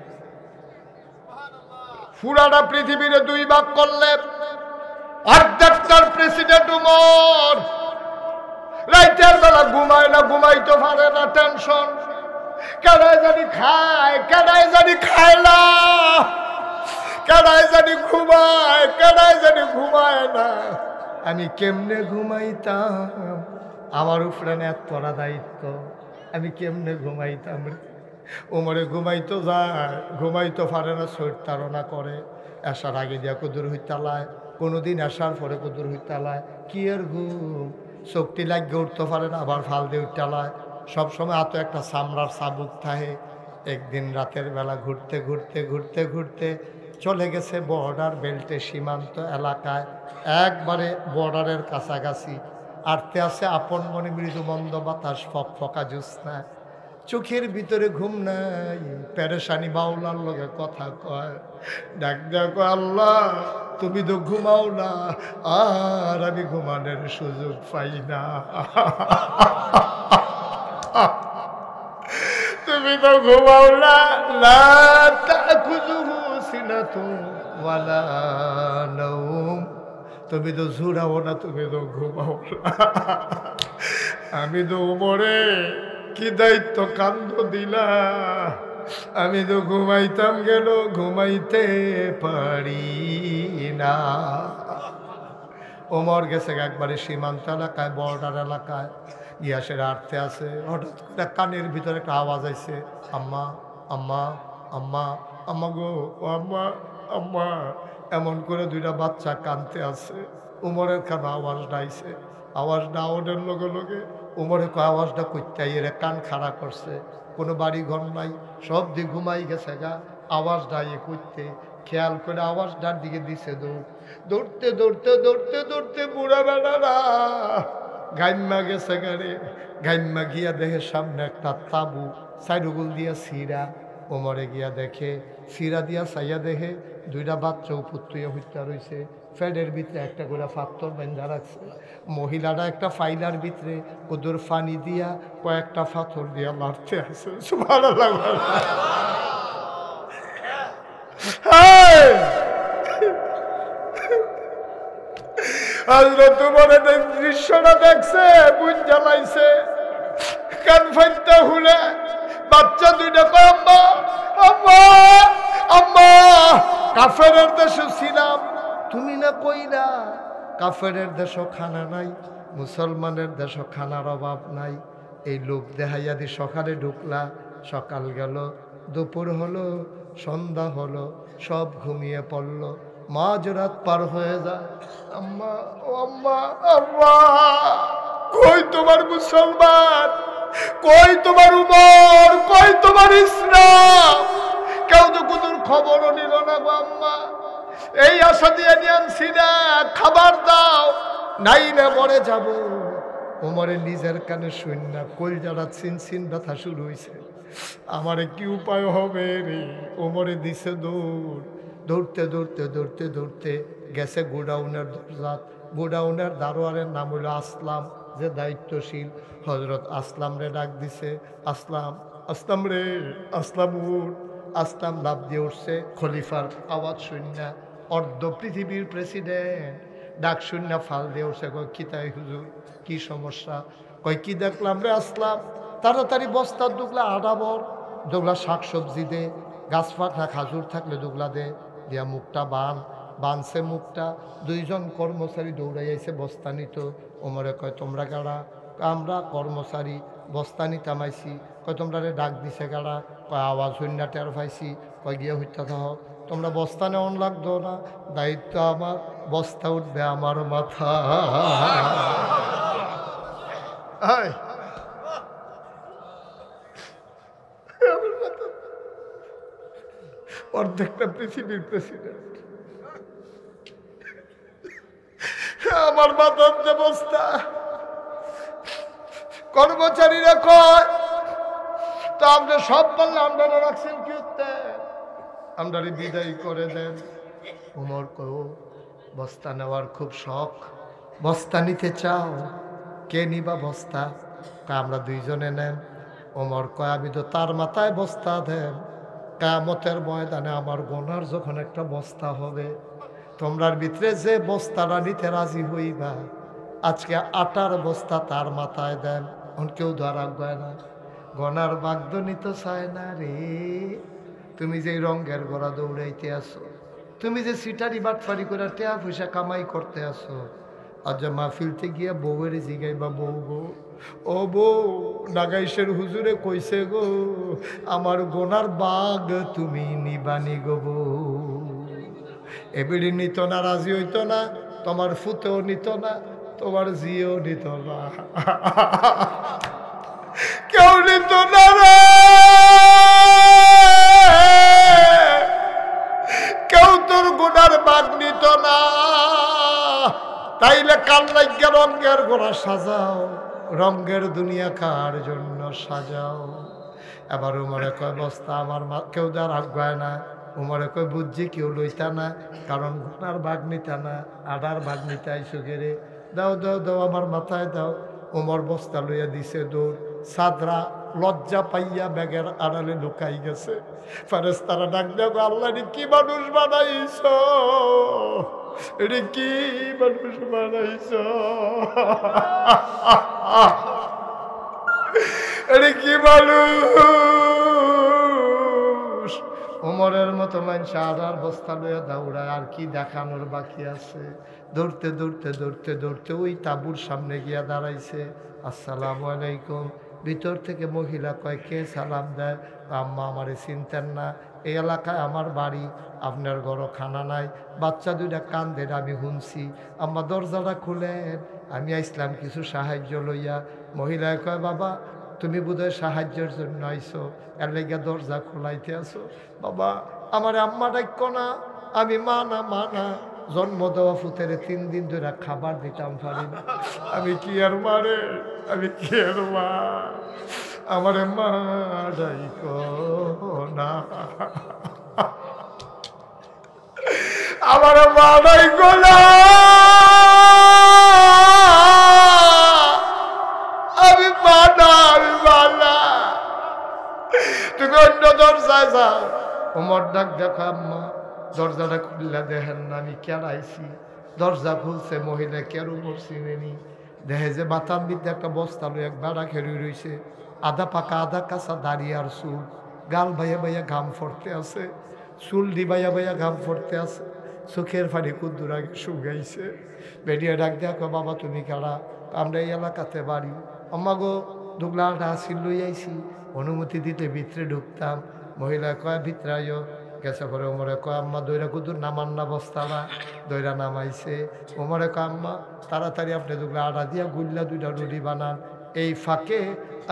পুরাটা পৃথিবীর 2 ভাগ করলে অর্ধেকটার প্রেসিডেন্ট উমর। রাইতের বেলা ঘুমায় না, ঘুমাইতে পারে না, টেনশন। কেডায় জানি খায়, কেডায় জানি খায় না, কেডায় জানি ঘুমায়, কেডায় জানি ঘুমায় না। আমি কেমনে ঘুমাইতাম? আমার উপরে এতটা দায়িত্ব, আমি কেমনে ঘুমাইতাম? ওমরে ঘুমাইতো যায়, ঘুমাইতে পারে না, শরীর তাড়না করে। আসার আগে দিয়া কুদুর হইতালায়, কোনোদিন আসার পরে কুদুর হইতালায়। কি আর ঘুম, শক্তি লাগিয়ে উঠতে পারে না, আবার ফাল দিয়ে উঠতালায়। সবসময় এত একটা চামড়ার চাবুক থাকে। একদিন রাতের বেলা ঘুরতে ঘুরতে ঘুরতে ঘুরতে চলে গেছে বর্ডার বেল্টে, সীমান্ত এলাকায়, একবারে বর্ডারের কাছাকাছি। আরতে আছে আপন মনে মৃদু মন্দ বাতাস, ফকফকা জ্যোৎস্না, চোখের ভিতরে ঘুম নাই। পেরেশানি বাউলার লগে কথা কয়, ডাক দেখো আল্লাহ তুমি তো ঘুমাও না, আর আমি ঘুমানোর সুযোগ পাই না। তুমি তো ঘুমাও না, লা তাখুযুহু সিনাতুন ওয়ালা নাওম। তুমি তো ঝুরাও না, তুমি তো ঘুমাও না। আমি তো উমরে কি দায়িত্ব কান্দ দিলা, আমি তো ঘুমাইতাম গেল, ঘুমাইতে পারি না। ওমর গেছে একবারে সীমান্ত এলাকায়, বর্ডার এলাকায়, গিয়াসের আর্থে আছে। হঠাৎ করে কানের ভিতরে একটা আওয়াজ আইছে, আম্মা আম্মা আম্মা আম্মা গো, ও আম্মা আম্মা। এমন করে 2টা বাচ্চা কানতে আছে। উমরের কেন আওয়াজটা আইছে, আওয়াজটা আওয়াজের লগে লগে উমরে আওয়াজটা করতে এরা কান খাড়া করছে। কোনো বাড়ি ঘর নাই, সব দিক ঘুমাই গেছে গা। আওয়াজটা ইয়ে করতে খেয়াল করে আওয়াজটার দিকে দিছে দৌড়। দৌড়তে দৌড়তে দৌড়তে দৌড়তে বুড়া বেড়ারা গাইম্মা গেছে গাড়ি। গাইম্মা গিয়া দেখে সামনে একটা তাবু, সাইডগুল দিয়া সিরা। ওমরে গিয়া দেখে, সিরা দিয়া চাইয়া দেখে 2টা বাচ্চা উপত্তুইয়া হত্যা রয়েছে। ফ্যাডের ভিতরে একটা করে পাথর বেঁধা রাখছে। মহিলারা একটা ফাইলার ভিতরে ওদের ফানি দিয়া কয়েকটা পাথর দিয়া মারতে আছে। সুবহানাল্লাহ। তোমার দৃশ্যটা দেখছে, বুঝ জ্বালাইছে, কান ফাইতে হুলে বাচ্চা 2টা কয় আম্মা আম্মা আম্মা। কাফেরের দেশে ছিলাম, তুমি না কইরা কাফেরের দেশও খানা নাই, মুসলমানের দেশও খানার অভাব নাই। এই লোক দেখাইয়া দি সকালে ঢুকলা, সকাল গেল, দুপুর হলো, সন্ধ্যা হলো, সব ঘুমিয়ে পড়ল। মাঝরাত পার হয়ে যায়। আম্মা ও আম্মা আম্মা, কই তোমার মুসলমান, কই তোমার উমর, কই তোমার ইসলাম? কেউ তো কুতুর খবরও নিল না গো আম্মা। এই আশা দিয়ে নিয়ে আনছি না, খাবার দাও নাইলে মরে যাব। ওমরের নিজের কানে শুন না কলজাটা চিনচিন ব্যথা শুরু হয়েছে। আমারে কি উপায় হবে রে? ওমরে দিছে দৌড়, দৌড়তে দৌড়তে দৌড়তে দৌড়তে গেছে গোডাউনের দরজাত। গোডাউনের দারোয়ানের নাম হইল আসলাম, যে দায়িত্বশীল। হজরত আসলাম রে ডাক দিছে, আসলাম, আসলাম রে, আসলাম উঠ। আসলাম লাভ দিয়ে উঠছে। খলিফার আওয়াজ শূন্য, অর্ধ পৃথিবীর প্রেসিডেন্ট ডাক শূন্য ফাল দিয়ে উঠছে। কয় কি তাই হুজুর, কি সমস্যা? কয় কি দেখলাম রে আসলাম, তাড়াতাড়ি বস্তার দুগলা আডাবর, দুগলা শাক সবজি দে, গাছ পাখা খাজুর থাকলে দুগলা দে, দিয়া মুখটা বানছে মুখটা। দুইজন কর্মচারী দৌড়াইয়াছে বস্তা নিত। ওমরে কয় তোমরা কারা? আমরা কর্মচারী, বস্তা নিতে আমাইছি। কয় তোমরা রে ডাক দিছে কারা? কয় আওয়াজ শূন্য টের পাইছি। কয় গিয়ে হইতে থাক, তোমরা বস্তা নেওয়ান লাগতো না, দায়িত্ব আমার, বস্তা উঠবে আমার মাথা। অর্ধেকটা পৃথিবীর প্রেসিডেন্ট, আমার মাথার যে বস্তা। কর্মচারীরা কয় তো আপনি সব বললে আপনারা রাখছেন কি উঠতে, আপনারা বিদায় করে দেন। ওমর কয় বস্তা নেওয়ার খুব শখ, বস্তা নিতে চাও? কে নিবা বস্তা? আমরা দুইজনে নেন। ওমর কয় আমি তো তার মাথায় বস্তা দেন, কিয়ামতের ময়দানে আমার গোনার যখন একটা বস্তা হবে, তোমরার ভিতরে যে বস্তাটা নিতে রাজি হইবা, আজকে আটার বস্তা তার মাথায় দেন। কেউ ধরা গয় না, গনার বাগ্য নিতে চায় না রে। তুমি যে রঙের গোড়া দৌড়াইতে আসো, তুমি যে সিটারি বাটফারি করে টেয়া পয়সা কামাই করতে আসো, আজ মাহফিলতে গিয়া বউয়ের জিগাইবা, বউ গো, ও বউ, নাগাইশের হুজুরে কইছে গো আমার গোনার বাগ তুমি নিবানি গো বউ। এবিড়ি নিত না, রাজি হইত না, তোমার ফুতেও নিত না, তোমার জিও নিত না, কেউ নিত না রে, কেউ তোর গোনার বাগ নিত না। তাইলে কাল লাগিয়া রঙের গোড়া সাজাও, রঙের দুনিয়া কার জন্য সাজাও। এবার উমরে কয় বস্তা আমার কেউ দেওয়ার আজ্ঞায় না। উমরে কয় বুঝছি কেউ লইতা না, কারণ গোনার বাঘ নিতা না, আডার বাঘ নিতে আইসো গেরে, দাও দাও দাও আমার মাথায় দাও। উমর বস্তা লইয়া দিছে দৌড়। সাদরা লজ্জা পাইয়া ব্যাগের আড়ালে লুকাই গেছে। ফেরেশতারা ডাক দেও, আল্লাহ রে কি মানুষ বানাইছ, রে কি মানুষ বানাইছ, রে কি মানুষ। ওমরের মতো মানুষ আড়ার বস্তা লইয়া দৌড়ায়, আর কি দেখানোর বাকি আছে। দৌড়তে দৌড়তে দৌড়তে দৌড়তে ওই তাঁবুর সামনে গিয়া দাঁড়াইছে। আসসালামু আলাইকুম। ভিতর থেকে মহিলা কয় কে সালাম দেয়? আম্মা আমারে চিনতেন না, এই এলাকায় আমার বাড়ি, আপনার ঘরও খানা নাই, বাচ্চা দুইটা কান্দে আমি শুনছি, আম্মা দরজাটা খুলেন, আমি আইসলাম কিছু সাহায্য লইয়া। মহিলায় কয় বাবা তুমি বোধহয় সাহায্যের জন্য আইসো, এর লেগে দরজা খোলাইতে আসো। বাবা আমার আম্মা ডাক্য না, আমি মা না, জন্ম দেওয়া ফুতের 3 দিন ধরে খাবার দিতাম পারি না, আমি কি আর মারে, আমি কি আর মা, আমার মা ডাইক না, আমার মা ডাইক না, আমি মা না, আমি মা না, তুমি অন্য দরজায় যাও। ওমর ডাক দেখো আম্মা, দরজাটা খুললা দেখেন না আমি কেড়াইছি। দরজা খুলছে, মহিলা কেরু করছি নেনি, দেখে যে মাথার মধ্যে একটা বস্তা লই এক বেড়া খেড়ি রয়েছে, আধা পাকা আধা কাঁচা দাড়ি আর চুল, গাল ভাইয়া ভাইয়া ঘাম ফরতে আছে, চুল দি ভাইয়া ভাইয়া ঘাম ফরতে আছে, চোখের ফাড়ি কুদ্দুর আগে শুকাইছে। বেরিয়ে ডাক দেখো বাবা তুমি কারা? আমরা এই এলাকাতে বাড়ি। আম্মা গো দুগলাটা আসিল লই আইছি, অনুমতি দিতে ভিতরে ঢুকতাম। মহিলা কয় ভিতরে আইও। গেছে পরে ওমরে কয় আম্মা দইরা কুদুর নামান না বস্তারা, দইরা নামাইছে। ওমরে কয় আম্মা তাড়াতাড়ি আপনি দুগলা আটা দিয়া গুল্লা 2টা রুটি বানান, এই ফাঁকে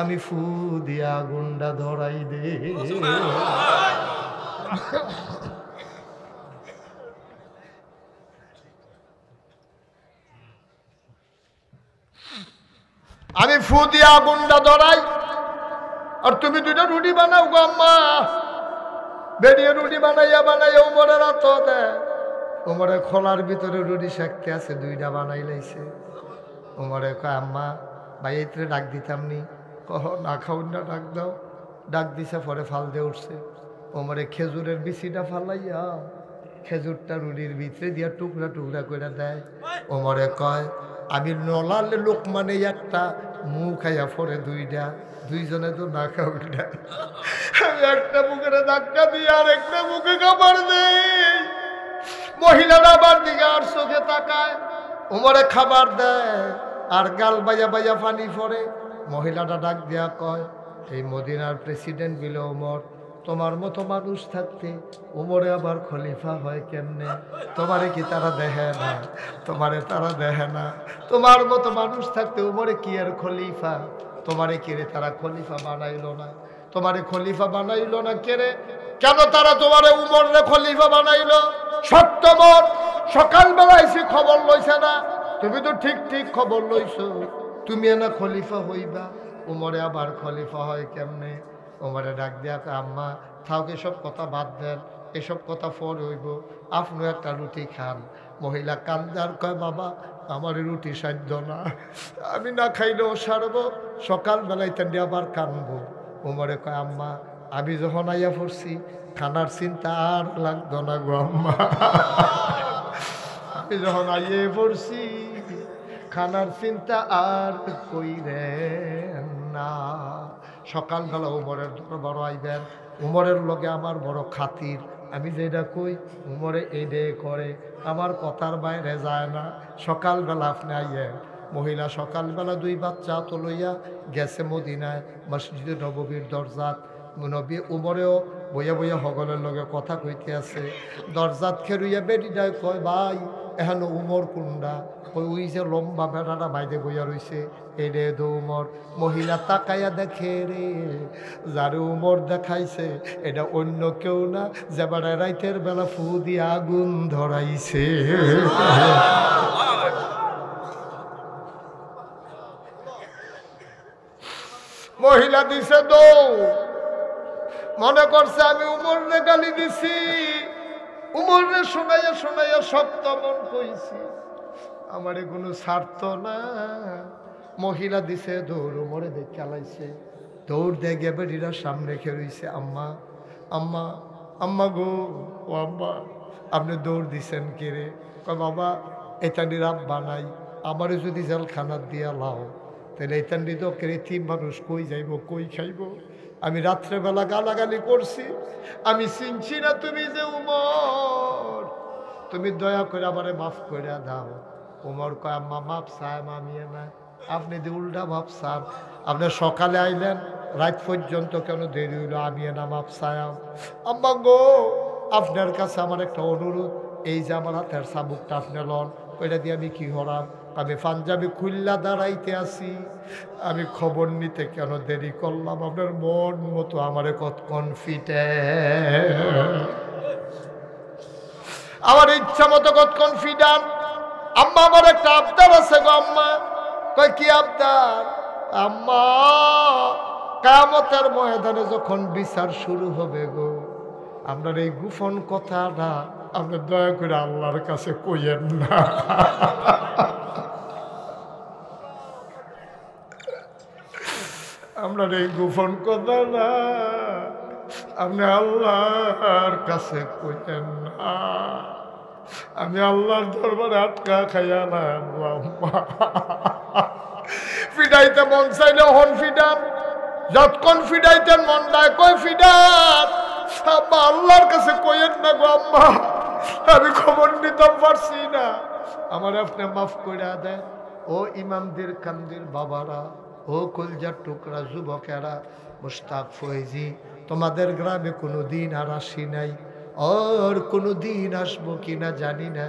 আমি ফু দিয়া গুন্ডা ধরাই দে। আমি ফু দিয়ে আগুনটা ধরাই আর তুমি দুইটা রুটি বানাও গো আম্মা। বেরিয়ে রুটি বানাইয়া উমরের হাত দেয়। উমরে খোলার ভিতরে রুটি শেখতে আছে, দুইটা বানাই লাইছে। উমরে কয় আম্মা ভাই এইতে ডাক দিতাম নি। কহ না খাউন না, ডাক দাও। ডাক দিছে, পরে ফাল দিয়ে উঠছে। উমরে খেজুরের বিচিটা ফালাইয়া খেজুরটা রুটির ভিতরে দিয়া টুকরা টুকরা করে দেয়। উমরে কয় আমি নলালে লোক মানে একটা মুখ খাইয়া পরে দুইটা, দুইজনে তো না খাউন না। আমি একটা মুখের ধাক্কা দিয়ে আর একটা মুখে খাবার দেই। মহিলারা আবার দিকে আর চোখে তাকায়। উমরে খাবার দেয় আর গাল বাইয়া বাইয়া পানি পড়ে। মহিলাটা ডাক দিয়া কয় এই মদিনার প্রেসিডেন্ট বিলে উমর, তোমার মতো মানুষ থাকতে উমরে আবার খলিফা হয় কেমনে? তোমারে কি তারা দেখে না? তোমারে তারা দেখে না? তোমার মতো মানুষ থাকতে উমরে কি আর খলিফা? তোমারে কিরে তারা খলিফা বানাইলো না? তোমারে খলিফা বানাইলো না কেরে? কেন তারা তোমারে উমরে খলিফা বানাইলো? সত্যমর সকালবেলা এসে খবর লইছে না? তুমি তো ঠিক ঠিক খবর লইছো, তুমি না খলিফা হইবা। উমরে আবার খলিফা হয় কেমনে? উমরে ডাক দিয়া আম্মা থাক, এসব কথা বাদ দেন, এসব কথা ফর হইব, আপনিও একটা রুটি খান। মহিলা কান্দার কয় বাবা আমার রুটি সাধ্য না, আমি না খাইলেও সারবো, সকালবেলায় তেমনি আবার কানবো। উমরে কয় আম্মা আমি যখন আইয়া পড়ছি খানার চিন্তা আর লাগতো না গো আম্মা। আমি যখন আইয়ে পড়ছি খানার চিন্তা আর কইরেন না। সকালবেলা উমরের বড় আইবেন, উমরের লগে আমার বড় খাতির। আমি যেটা কই উমরে এইডে করে, আমার কথার বাইরে যায় না। সকালবেলা আপনি আইয়ে। মহিলা সকালবেলা দুই বাচ্চা তো লইয়া গেছে মদিনায় মসজিদে নববীর দরজাত। নবী উমরেও বইয়া বইয়া হগলের লগে কথা কইতে আছে। দরজাত খেরুইয়া বেডিটায় কয় ভাই এখন উমর কুন্ডা? ওই যে লম্বা বেড়াটা বাইরে বইয়া রইছে, এই রে দো উমর। মহিলা তাকাইয়া দেখে রে, যারে উমর দেখাইছে এটা অন্য কেউ না, যে বেড়া রাইতের বেলা ফু দিয়ে আগুন ধরাইছে। মহিলা দিছে দৌড়, মনে করছে আমি উমরে গালি দিছি, উমরে শোনাইয়া শোনাইয়া শক্ত মন কইছি, আমারে কোনো স্বার্থ না। মহিলা দিছে দৌড়, উমরে দেখে চালাইছে। দৌড় দিয়ে গিয়ে বেটিরা সামনে খেয়েছে। আম্মা আম্মা আম্মা গো, ও আম্মা আপনি দৌড় দিছেন কে রে? কয় বাবা এটানি রাব্বা নাই, আমারে যদি জেলখানার দিয়া লাও তাহলে এটানি তো কৃত্রিম মানুষ কই যাইব, কই খাইব? আমি রাত্রেবেলা গালাগালি করছি, আমি চিনছি না তুমি যে উমর, তুমি দয়া করে আমারে মাফ করে দাও। উমর কয় আম্মা মাপ চায় মামিয়ে না, আপনি যে উল্টা মাপ চান, আপনি সকালে আইলেন রাত পর্যন্ত কেন দেরি হইল, আমি না মাপ চায়। আম্মা গো আপনার কাছে আমার একটা অনুরোধ, এই যে আমার হাতের চাবুকটা আপনি লন, ওইটা দিয়ে আমি কি হরাম? আমি পাঞ্জাবি খুল্লা দাঁড়াইতে আসি, আমি খবর নিতে কেন দেরি করলাম? আপনার মন মতো আমারে কত কনফিডেন্ট, আমার ইচ্ছা মতো কত কনফিডেন্ট। আম্মা আমার একটা আবদার আছে গো আম্মা। কয় কি আবদার? আম্মা কিয়ামতের ময়দানে যখন বিচার শুরু হবে গো, আপনার এই গোপন কথাটা আপনি দয়া করে আল্লাহর কাছে কইয়েন না। আপনার এই গোপন কথা না আপনি আল্লাহর কাছে কইয়েন না, আমি আল্লাহর দরবারে আটকা খাইয়া না। ফিডাইতে মন চাইলে হন ফিডান, যতক্ষণ ফিডাইতেন মন দেয় কই ফিডান। আম্মা আল্লাহর কাছে কইয়েন না গো আম্মা, আমি খবর নিতাম পারছি না, আমার আপনি মাফ করে দেন। ও ইমামদের কান্দির বাবারা, ও কলজার টুকরা যুবকেরা, মুশতাক ফয়েজি, তোমাদের গ্রামে কোনো দিন আর আসি নাই, আর কোনো দিন আসবো কিনা জানি না।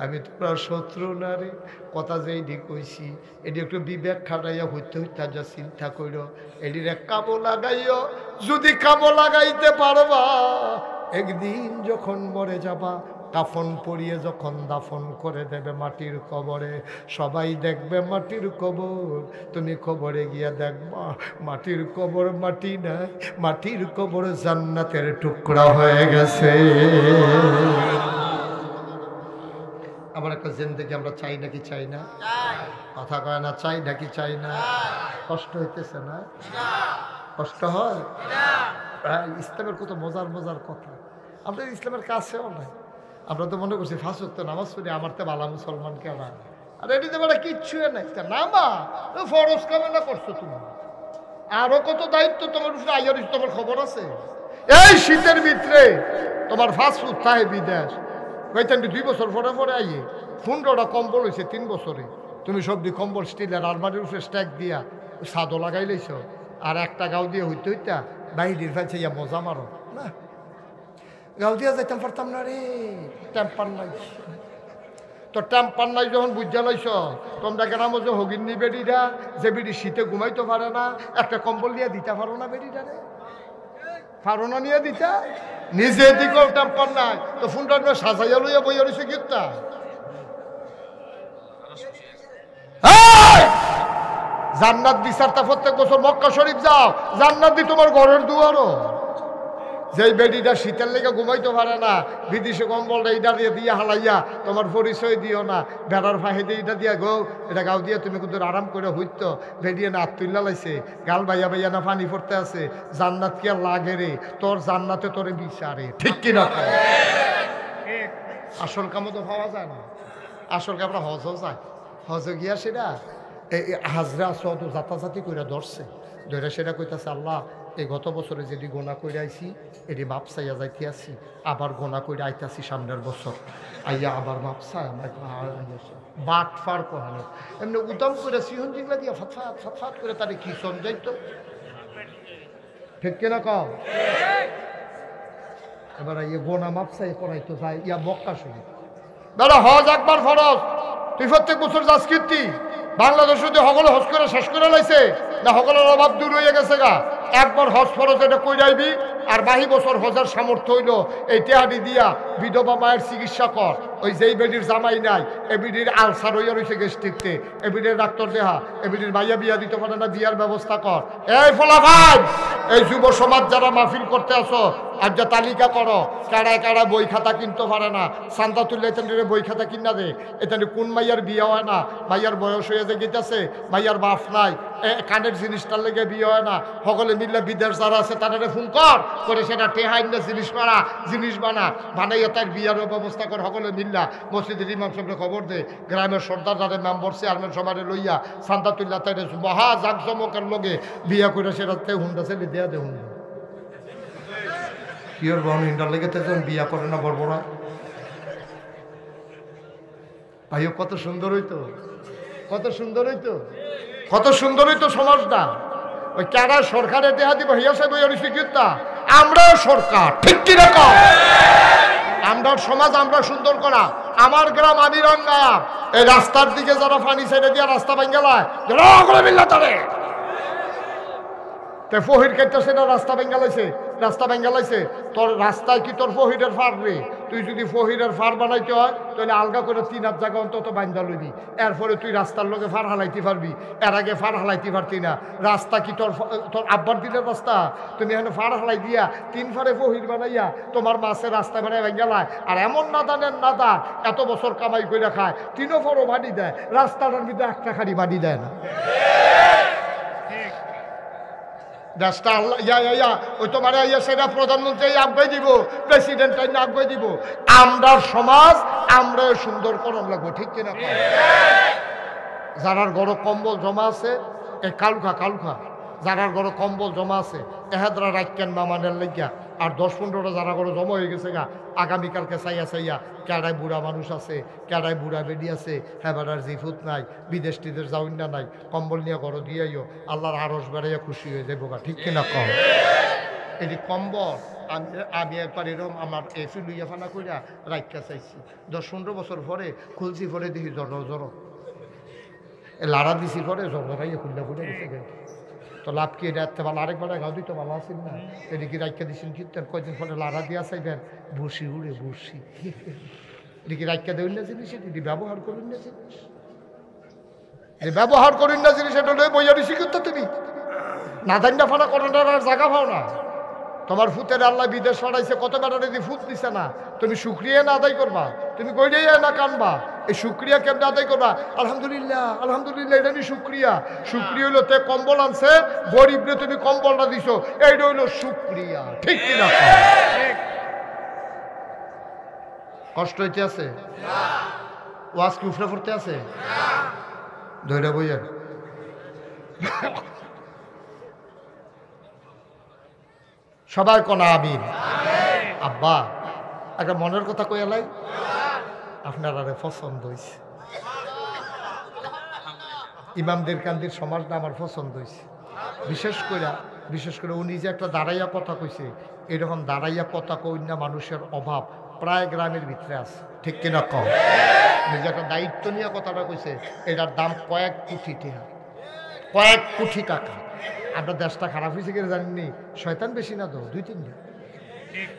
আমি তোমরা শত্রু না রে, কথা যে এডি কইছি এটি একটু বিবেক খাটাইয়া হইতে হইতে যা চিন্তা করো, এটির এক কামো লাগাইও, যদি কামো লাগাইতে পারবা একদিন যখন মরে যাবা, কাফন পরিয়ে যখন দাফন করে দেবে মাটির কবরে, সবাই দেখবে মাটির কবর, তুমি কবরে গিয়ে দেখবা মাটির কবর মাটি না, মাটির কবর জান্নাতের টুকরা হয়ে গেছে। আবার একটা জিন্দেগি আমরা চাই নাকি চাই না? কথা কয় না, চাই নাকি চাই না? কষ্ট হইতেছে না? কষ্ট হয়? ইসলামের কত মজার মজার কথা, আমরা ইসলামের কাছেও নাই। আমরা তো মনে করছি ফাঁস হতো নামাজ পড়ি আমার তো বালা মুসলমান কেন, আর এটিতে বেলা কিচ্ছু নাই। নামা ফরজ কামে না করছো তুমি, আরো কত দায়িত্ব তোমার উপরে আইয়ার, তোমার খবর আছে? এই শীতের ভিতরে তোমার ফাস্ট ফুড থাকে বিদেশ, কইতেন 2 বছর পরে পরে আইয়ে 15টা কম্বল হয়েছে 3 বছরে, তুমি সবজি কম্বল স্টিলের আলমারির উপরে স্ট্যাক দিয়া ছাদও লাগাই লইছ, আর একটা গাও দিয়ে হইতে হইতা বাহিরের ফেলছে ইয়া মজা মারো না। গাও দিয়া যাইতাম পারতাম না রে, টেম্পার নাই। তো টেম্পার নাই যখন বুঝা লাইছ, তোমরা গ্রাম যে হগিন্নি বেডিরা যে বেডি শীতে ঘুমাইতে পারে না, একটা কম্বল দিয়ে দিতে পারো না বেডিটা রে? পারো না নিয়ে দিতা? নিজে দিকেও টেম্পার নাই, তো ফোনটা সাজাইয়া লইয়া বইয়া রয়েছে গীতটা। জান্নাত বিচারটা প্রত্যেক বছর মক্কা শরীফ যাও, জান্নাত দি তোমার ঘরের দুয়ারও। যেই বেডিটা শীতের লেগে ঘুমাইতে পারে না, বিদেশে কম্বলটা এইটা দিয়ে দিয়ে হালাইয়া তোমার পরিচয় দিও না, বেড়ার ফাঁহে দিয়ে এটা দিয়া গো, এটা গাও দিয়ে তুমি কিন্তু আরাম করে হইত, বেডিয়ে না তুল্লা লাইছে, গাল বাইয়া বাইয়া না পানি পড়তে আছে, জান্নাত কি আর লাগে রে? তোর জান্নাতে তোরে বিচারে, ঠিক কিনা? আসল কামও তো পাওয়া যায় না, আসল কাম আমরা হজও যায়, হজে গিয়া সেটা হাজরা সদ জাতাজাতি করে ধরছে, ধরে সেটা কইতাছে আল্লাহ এই গত বছরে যেটি গোনা করে আইছি এটি মাপ চাইয়া যাইতে আসি, আবার গোনা করে আইতাছি সামনের বছর, আইয়া আবার মাপ চাই আমার বাট ফার কহানো এমনি উদম করে সিহন জিগলা দিয়া ফাতফাত ফাতফাত করে তারে কি সন যাইতো, ঠিক কিনা কম? এবার ইয়ে গোনা মাপ চাই করাইতো যায় ইয়া মক্কা শুনি দাদা হজ একবার ফরজ, তুই প্রত্যেক বছর যাস কীর্তি বাংলাদেশ যদি হগল হজ করে শেষ করে লাইছে না, হগলের অভাব দূর হয়ে গেছে গা, একবার হজ ফরজ এটা কই যাইবি, আর বাহি বছর হজের সামর্থ্য হইল এই টেহাডি দিয়া বিধবা মায়ের চিকিৎসা কর, ওই যেই বেডির জামাই নাই এ বিডির আলসার হইয়া রয়েছে গেস্টিকতে, এ বিডির ডাক্তার দেহা, এ বিডির মাইয়া বিয়া দিতে পারে না, বিয়ার ব্যবস্থা কর। এই ফলা ভাই, এই যুব সমাজ যারা মাহফিল করতে আসো আর যা তালিকা করো কারায় কারা বই খাতা কিনতে পারে না, সান্তা তুললে এখান বই খাতা কিনা দে, এখানে কোন মাইয়ার বিয়ে হয় না, মাইয়ার বয়স হয়ে যে গেছে, মাইয়ার বাপ নাই, কানের জিনিসটার লেগে বিয়ে হয় না, সকলে মিললে বিদেশ যারা আছে তাদের ফোন কর করে সেটা টেহাইন জিনিস করা জিনিস বানাইয়া তার বিয়ার ব্যবস্থা করে, সকলে মিল্লা মসজিদের ইমাম সাহেবকে খবর দে, গ্রামের সর্দার যাদের মেম্বর চেয়ারম্যান সবারে লইয়া সান্তা তুল্লা তাই মহা জাকজমকের লগে বিয়া করে সেটাতে হুন্ডা ছেলে দেয়া দে হুন্ডা কি ওর বোন ইন্টার লেগে যখন বিয়া করে না বড় ভাইও কত সুন্দর হইতো, কত সুন্দর হইতো, কত সুন্দর হইতো সমাজটা। ওই কারা সরকারের দেহা দিব হইয়া সাহেব শিক্ষিতা আমরাও সরকার, ঠিক কি রকম? আমরা সমাজ আমরা সুন্দর করা, আমার গ্রাম আমি রঙ্গায়া, এই রাস্তার দিকে যারা পানি ছেড়ে দিয়া রাস্তা ভাঙ্গালায় মিল্লা তারে ফহির কেটে না রাস্তা ভেঙ্গালাইছে, রাস্তা ভেঙ্গালাইছে, তোর রাস্তায় কি তোর ফহিরের ফার রে? তুই যদি ফহিরের ফার বানাইতে হয় তাহলে আলগা করে 3 হাত জায়গা অন্তত বান্ধা লইবি, এরপরে তুই রাস্তার লোকে ফার হালাইতে পারবি, এর আগে ফার হালাইতে পারতি না। রাস্তা কি তোর তোর আব্বার দিনের রাস্তা? তুমি এখানে ফার হালাই দিয়া 3 ফারে ফহির বানাইয়া তোমার মাছের রাস্তা বানায় ভেঙ্গালায়, আর এমন নাদানের নাদা এত বছর কামাই করে খায় 3 ফারও বাড়ি দেয়, রাস্তাটার ভিতরে একটা খাড়ি বাড়ি দেয় না। দেশটা আল্লাহ ইয়া ওই তোমার ইয়া সেটা প্রধানমন্ত্রী আগুয়ে দিব, প্রেসিডেন্ট আগুয়ে দিব, আমরা সমাজ আমরা সুন্দর করার লাগবো, ঠিক কিনা? যারার ঘরে কম্বল জমা আছে এ কালুখা কালুখা, যারার ঘরে কম্বল জমা আছে এহেদরা রাখেন না মানের লেগিয়া, আর 10-15টা যারা ঘরে জমা হয়ে গেছে গা আগামীকালকে চাইয়া চাইয়া কেডায় বুড়া মানুষ আছে, কেডায় বুড়া বেডি আছে, হেবারার জিফুত নাই, বিদেশ টিদেশ যাওয়ার না নাই, কম্বল নিয়ে ঘরে দিয়াইও আল্লাহর আরস বেড়াইয়া খুশি হয়ে যাবো গা, ঠিক কিনা কম? এটি কম্বল আমি একবার এরকম আমার এফি লইয়া ফানা কইরা রাখা চাইছি, 10-15 বছর পরে খুলছি, পরে দেখি জ্বর জ্বর লাড়া দিছি, পরে জ্বর রাইয়া খুললা খুলে গেছে। তো লাভ কি এটা এত ভালো আরেকবার গাও দিতে ভালো আছেন না এদিকে রাইকা দিচ্ছেন কীর্তন কয়দিন পরে লাড়া দিয়া চাইবেন বসি উড়ে বসি এদিকে রাইকা দেবেন না জিনিস এটি ব্যবহার করুন না জিনিস এই ব্যবহার করুন না জিনিস এটা নয় বইয়ারি শিখতে তুমি না দান্ডা ফানা করার আর জায়গা পাও না তোমার ফুতের আল্লাহ বিদেশ পাঠাইছে কত বেটা যদি ফুট দিছে না তুমি শুক্রিয়া না আদায় করবা তুমি কইলেই না কানবা এই শুক্রিয়া কেমনে আদায় করবা আলহামদুলিল্লাহ আলহামদুলিল্লাহ এটা নি শুক্রিয়া শুক্রিয়া হইলো তে কম্বল আনছে গরিবরে তুমি কম্বলটা দিছো এইটা হইলো শুক্রিয়া ঠিক কিনা কষ্ট হইতে আছে ওয়াজ কি উফরে পড়তে আছে ধৈর্য বইয়ের সবাই কোন আমিন আব্বা একটা মনের কথা কই এলাই আপনার আরে পছন্দ হয়েছে ইমামদের কান্দির সমাজটা আমার পছন্দ হয়েছে বিশেষ করে উনি যে একটা দাঁড়াইয়া কথা কইছে এরকম দাঁড়াইয়া কথা কই না মানুষের অভাব প্রায় গ্রামের ভিতরে আছে ঠিক কিনা কম নিজে একটা দায়িত্ব নিয়ে কথাটা কইছে এটার দাম কয়েক কোটি টাকা আমরা দেশটা খারাপ হয়েছে কিনা জানেননি শয়তান বেশি না তো 2-3টা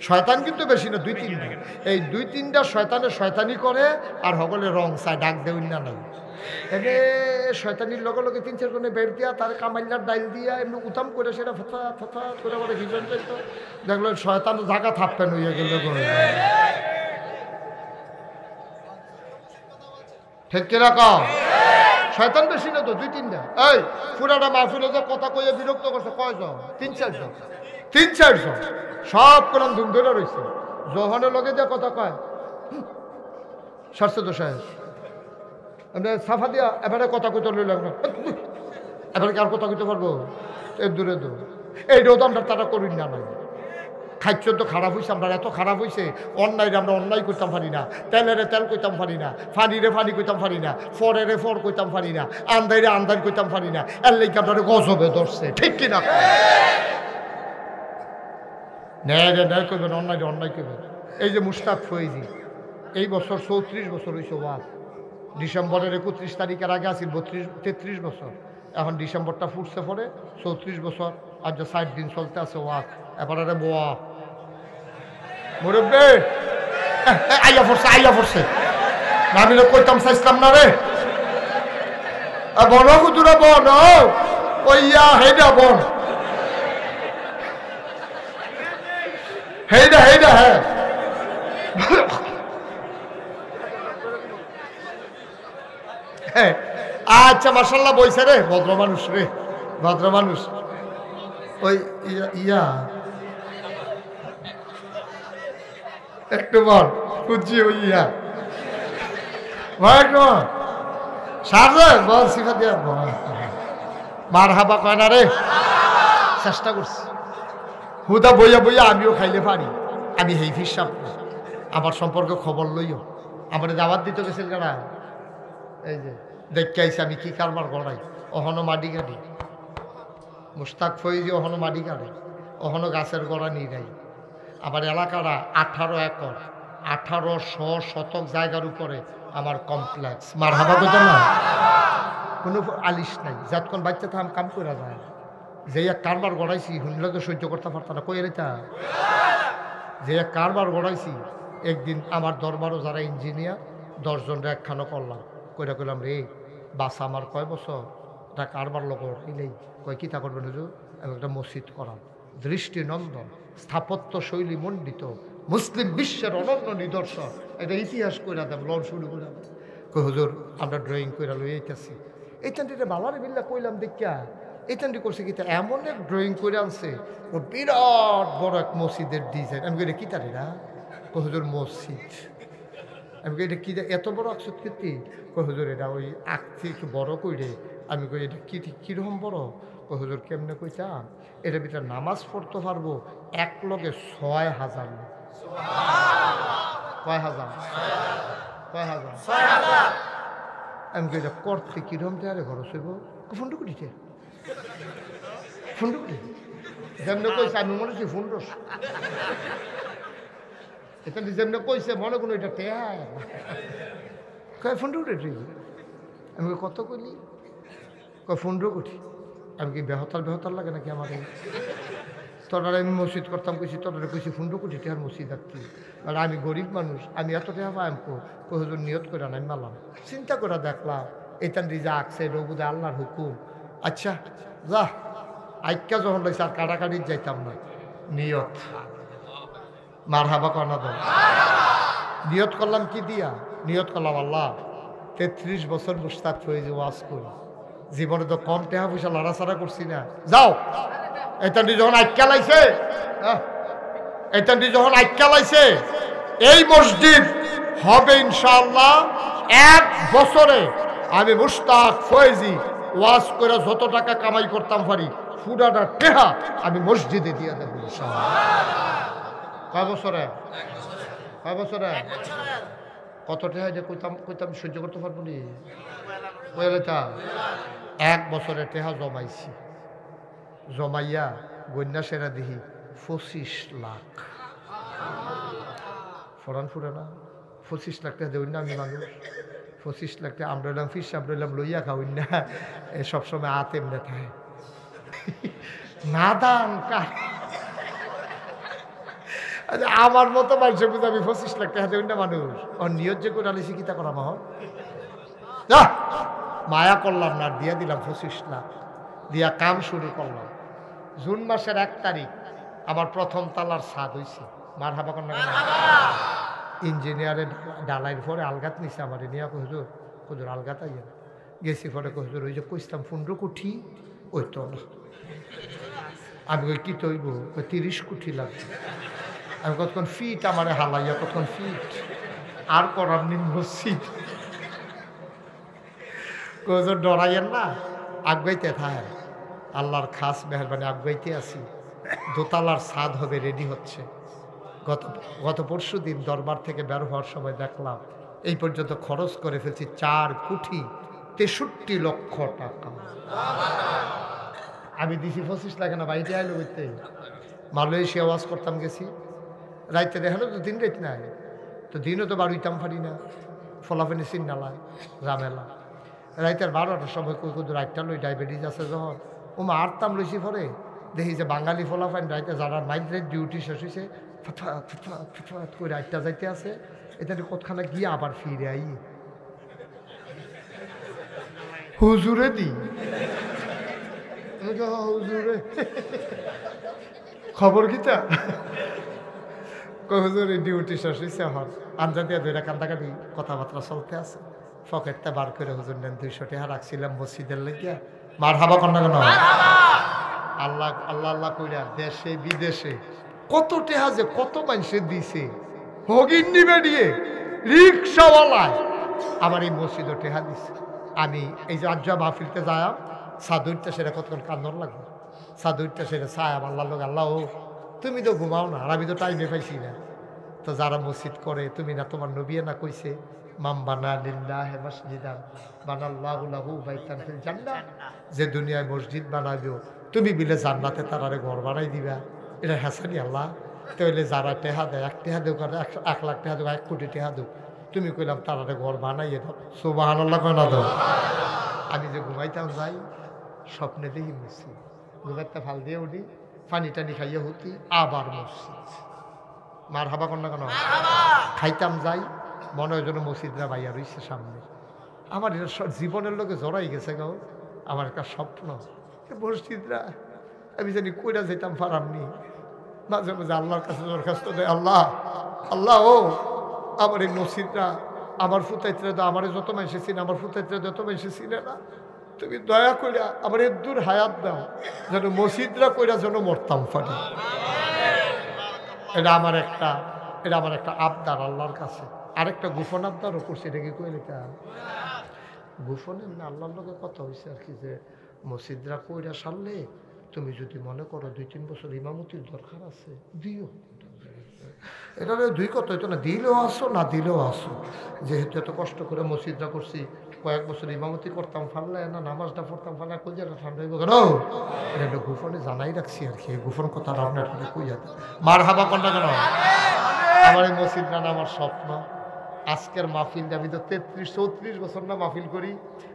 শয়তান কিন্তু বেশি না 2-3টা এই 2-3টা শয়তানে শয়তানি করে আর সকলে রং চায় ডাক দেউন না নাই এমনি শয়তানির লগে লগে 3-4 কোণে বের দিয়া তার কামাইলার ডাইল দিয়া এমনি উতাম করে সেটা ফথা ফথা করে বলে ভিজন যাইতো দেখলো শয়তান জায়গা থাপ্পেন হইয়া গেল ঠিক কিরকম শয়তান বেশি না তো 2-3টা এই পুরাটা মাহফিলে যে কথা কইয়া বিরক্ত করছে কয়জন 3-4 জন সব কলম ধুম ধরে রয়েছে জহনের লগে যে কথা কয় সারছে তো সাহেব আমরা সাফা দিয়া এবারে কথা কইতে লইল এবারে কার কথা কইতে পারবো এর দূরে এইটাও তো আমরা তারা করি না নাই খাদ্য তো খারাপ হয়েছে আমরা এত খারাপ হয়েছে অন্যায় আমরা অন্যায় করতাম পারি না তেলেরে তেল কইতাম পারি না ফানিরে ফানি কইতাম পারি না ফরেরে ফর কইতাম পারি না আন্দাইরে আন্দাই কইতাম পারি না এর লেগে আপনার গজবে ধরছে ঠিক কিনা ন্যায় করবেন অন্যায় করবেন এই যে মুশতাক ফৈজি এই বছর 34 বছর হয়েছে ওয়াজ ডিসেম্বরের 31 তারিখের আগে আসিল 33 বছর এখন ডিসেম্বরটা ফুটছে পরে 34 বছর আর যে 60 দিন চলতে আছে ওয়াজ এবারে বোয়া মুরব্বে আইয়া পড়ছে আমি কইতাম চাইছিলাম না রে বন হুজুরা বন ওইয়া হেডা বন হেডা হ্যাঁ আচ্ছা মাশাআল্লাহ বইছে রে ভদ্র মানুষ ওই ইয়া একটু বল খুঁজছি ওই ইয়া সারে বল সিফা দিয়া মার হাবা কয় না রে চেষ্টা করছি হুদা বইয়া আমিও খাইলে পারি আমি হেই ফিসাব আমার সম্পর্কে খবর লইও আমার দাওয়াত দিতে গেছিল কেনা এই যে দেখতে আইসি আমি কি কারবার গড়াই অহনো মাটি গাড়ি মুশতাক ফৈজি অহনো মাটি গাড়ি অহনো গাছের গড়া নিয়ে যাই আমার এলাকাটা 18 একর 1800 শতক জায়গার উপরে আমার কমপ্লেক্স মার হাবা কথা না কোনো আলিশ নাই যতক্ষণ বাচ্চা থাম কাম করে যায় যে এক কারবার গড়াইছি শুনলে তো সহ্য করতে পারত না কই রেতা যে এক কারবার গড়াইছি একদিন আমার দরবারও যারা ইঞ্জিনিয়ার 10 জনরা একখানো করলাম কইলাম রে বাসা আমার কয় বছর এটা কারবার লোক এলেই কয় কী তা করবেন হুজুর আমি একটা মসজিদ করাম দৃষ্টিনন্দন স্থাপত্য শৈলী মণ্ডিত মুসলিম বিশ্বের অনন্য নিদর্শন এটা ইতিহাস কইরা দেব লন শুরু করে কই হুজুর আমরা ড্রয়িং কইরা লই আইতাছি এইখানটিতে বালারে বিল্লা কইলাম দেখিয়া এইখানটি করছে কি এমন এক ড্রয়িং করে আনছে ও বিরাট বড় এক মসজিদের ডিজাইন আমি কইলে কি তারি না কই হুজুর মসজিদ আমি কই এটা কি এত বড় আকসত কীর্তি কই হুজুর এটা ওই আঁকছি একটু বড় কইরে আমি কই এটা কীরকম বড় কই হুজুর কেমনে কইতাম এটার ভিতরে নামাজ পড়তে পারবো এক লগে 6000 কয় হাজার আমি কই এটা করতে কিরম দেয়ারে খরচ হইব ফুন্ডুকুটিতে যেমনি কইছে আমি মনে হচ্ছি ফুন্ডস এটা যেমনি কইছে মনে কোনো এটা টেয়া কয় ফুন্ডুকুটি আমি কত কইলি কয় 15 কোটি আমি কি বেহতার বেহতার লাগে নাকি আমার? তোরা আমি মসজিদ করতাম কইছি, তোরা কইছি 15 কোটি টাকার মসজিদ আঁকতি। আর আমি গরিব মানুষ, আমি এত টাকা পাই হুজুর নিয়ত করে নাই মারলাম। চিন্তা করে দেখলাম এইটান যা আঁকছে রবুদে আল্লাহর হুকুম। আচ্ছা যা আইকা যখন লইছে আর কাটাকাটির যাইতাম না। নিয়ত মার হাবা কনা দাও। নিয়ত করলাম কি দিয়া? নিয়ত করলাম আল্লাহ 33 বছর মুস্তাক ফয়েজি ওয়াজ করি, জীবনে তো কম টাকা পয়সা লড়াছাড়া করছি না। যাও এটান্ডি যখন আটকা লাইছে, এটান্ডি যখন আটকা লাইছে, এই মসজিদ হবে ইনশাআল্লাহ 1 বছরে আমি মুস্তাক ফয়েজি ওয়াজ করে যত টাকা কামাই করতাম পারি পুরাটা টেহা আমি মসজিদে দিয়ে দেবো ইনশাআল্লাহ। কয় বছরে? কয় বছরে? কত টেহা যে কইতাম কইতাম সহ্য করতে পারবো নি? কইলেটা 1 বছরে টেহা জমাইছি, জমাইয়া গন্যা সেরা দিহি 25 লাখ। ফরান ফুরে না 25 লাখ টাকা দেউন না আমি মানুষ। 25 লাখ টাকা আমরা এলাম ফিস, আমরা এলাম লইয়া খাওয়াই না, এ সবসময় হাত এমনি থাকে না দান কার। আমার মতো মানুষ বুঝে আমি 25 লাখ টাকা দেউন না মানুষ। ওর নিয়ত যে করে আলিসি কিতা করা মহল মায়া করলাম না, দিয়া দিলাম 25 লাখ দিয়া কাম শুরু করলাম। জুন মাসের 1 তারিখ আমার প্রথম তালার ছাদ হয়েছে। মার হাবা কন্যা ইঞ্জিনিয়ারের ডালাইয়ের পরে আলগাত নিছে আমার নিয়া হুজুর, হুজুর আলগাত আইয়া গেছি পরে হুজুর ওই যে কইতাম 15 কোটি ওই তো না। আমি ওই কি তৈব 30 কোটি লাগবে। আমি কতক্ষণ ফিট আমার হালাইয়া কতক্ষণ ফিট আর করার নিন মসজিদ। হুজুর ডরাইয়েন না, আগাইতে থাকে আল্লাহর খাস মেহরবানি আগাইতে আছি। দোতলার ছাদ হবে, রেডি হচ্ছে। গত পরশু দিন দরবার থেকে বের হওয়ার সময় দেখলাম এই পর্যন্ত খরচ করে ফেলছি 4 কোটি 63 লক্ষ টাকা। আমি দিছি 25 লাখ না বাইরে আইলো বইতে মালয়েশিয়া ওয়াজ করতাম গেছি। রাইতে দেখানো তো দিন রাইত নাই, তো দিনও তো বাড়িতাম পারি না, ফলাফেনি চিন্নালায় ঝামেলা। রাইতের 12টার সময় কুকুর রাইটটা লই ডায়াবেটিস আছে যখন ওমা আটতাম লইছি পরে দেখি যে বাঙালি ফলাফাইন রাইতে যারা নাইট রাইট ডিউটি শেষ হয়েছে ফটফাট ফটফাট ফটফাট করে রাইটটা যাইতে আছে। এটা কতখানা গিয়ে আবার ফিরে আই হুজুরে দি হুজুরে খবর কিতা হুজুরে ডিউটি শেষ হয়েছে এখন আঞ্জা দিয়ে দুইটা কান্দাকাটি কথাবার্তা চলতে আছে। পকেটটা বার করে হুজুর নেন 200 টাকা রাখছিলাম মসজিদের লেগে। মার হাবা কন্যা কেন? আল্লাহ আল্লাহ আল্লাহ কইরা দেশে বিদেশে কত টাকা যে কত মানুষের দিছে। হগিন্নি বেরিয়ে রিক্সাওয়ালায় আমার এই মসজিদও টেহা দিছে। আমি এই যে আজ্জা মাহফিলতে যাইম সাদুরটা সেটা কতক্ষণ কান্দন লাগবে। সাদুরটা সেটা চায়াম আল্লাহ লোক আল্লাহ ও তুমি তো ঘুমাও না আর আমি তো টাইমে পাইছি না। তো যারা মসজিদ করে তুমি না তোমার নবিয়ে না কইছে মাম বানা লিল্লাহি মাসজিদান বানাল্লাহু লাহু বাইতান ফিল জান্নাহ, যে দুনিয়ায় মসজিদ বানাইবো তুমি বিলে জান্নাতে তারারে ঘর বানাই দিবা। এটা হাসানি আল্লাহ তাহলে যারা টেহা দেয় 1 টাকা দেও 1 লাখ টাকা দেও 1 কোটি টাকা দেও তুমি কইলাম তারারে ঘর বানাইয়ে দাও। সুবহানাল্লাহ কয় না দাও। আমি যে ঘুমাইতাম যাই স্বপ্নে দেখি মসজিদ, ঘুমাইতে ফাল দিয়ে উঠি পানি টানি খাইয়া হতি আবার মসজিদ। মার হাবা কন্যা কেন? খাইতাম যাই মনে হয় যেন মসজিদরা বাইয়া রয়েছে সামনে। আমার এটা জীবনের লোকে জড়াই গেছে গো, আমার একটা স্বপ্ন মসজিদরা আমি জানি কইরা যেতাম পারামনি। মাঝে মাঝে আল্লাহর কাছে দরখাস্ত দেয় আল্লাহ আল্লাহ ও আমার এই মসজিদরা আমার ফুতাইতরা তো আমার যত মানুষে চিনে আমার ফুতাইতরা যত মানুষে চিনে না, তুমি দয়া কইরা আমার এর দূর হায়াত দাও যেন মসজিদরা কইরা যেন মরতাম পারি। এটা আমার একটা আবদার আল্লাহর কাছে। আরেকটা গোপন আবদারও করছি, এটা কি কইলে গোপনে না আল্লাহর লোকে কথা হয়েছে আর কি, যে মসজিদরা কইরা সারলে তুমি যদি মনে করো 2-3 বছর ইমামতির দরকার আছে দিও। এটা 2 কথা হইতো না, দিলেও আসো না দিলেও আসো। যেহেতু এত কষ্ট করে মসজিদরা করছি কয়েক বছর ইমামতি করতাম ফারলে না নামাজটা পড়তাম ফারলে কইজাটা ঠান্ডা হইব কেন, এটা একটা গোপনে জানাই রাখছি আর কি। গোপন কথা আপনার কইয়া মার হাবা কন্যা কেন? আমার এই মসজিদটা না আমার স্বপ্ন। আজকের মাহফিলটা আমি তো 33-34 বছর না মাহফিল করি,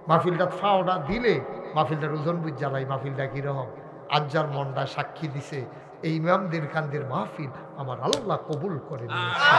মাহফিলটা ফাওনা দিলে মাহফিলটার ওজন বুঝ জ্বালাই মাহফিলটা কীরকম। আজ যার মনটা সাক্ষী দিছে এই ইমামদের কান্দের মাহফিল আমার আল্লাহ কবুল করে নিয়েছে।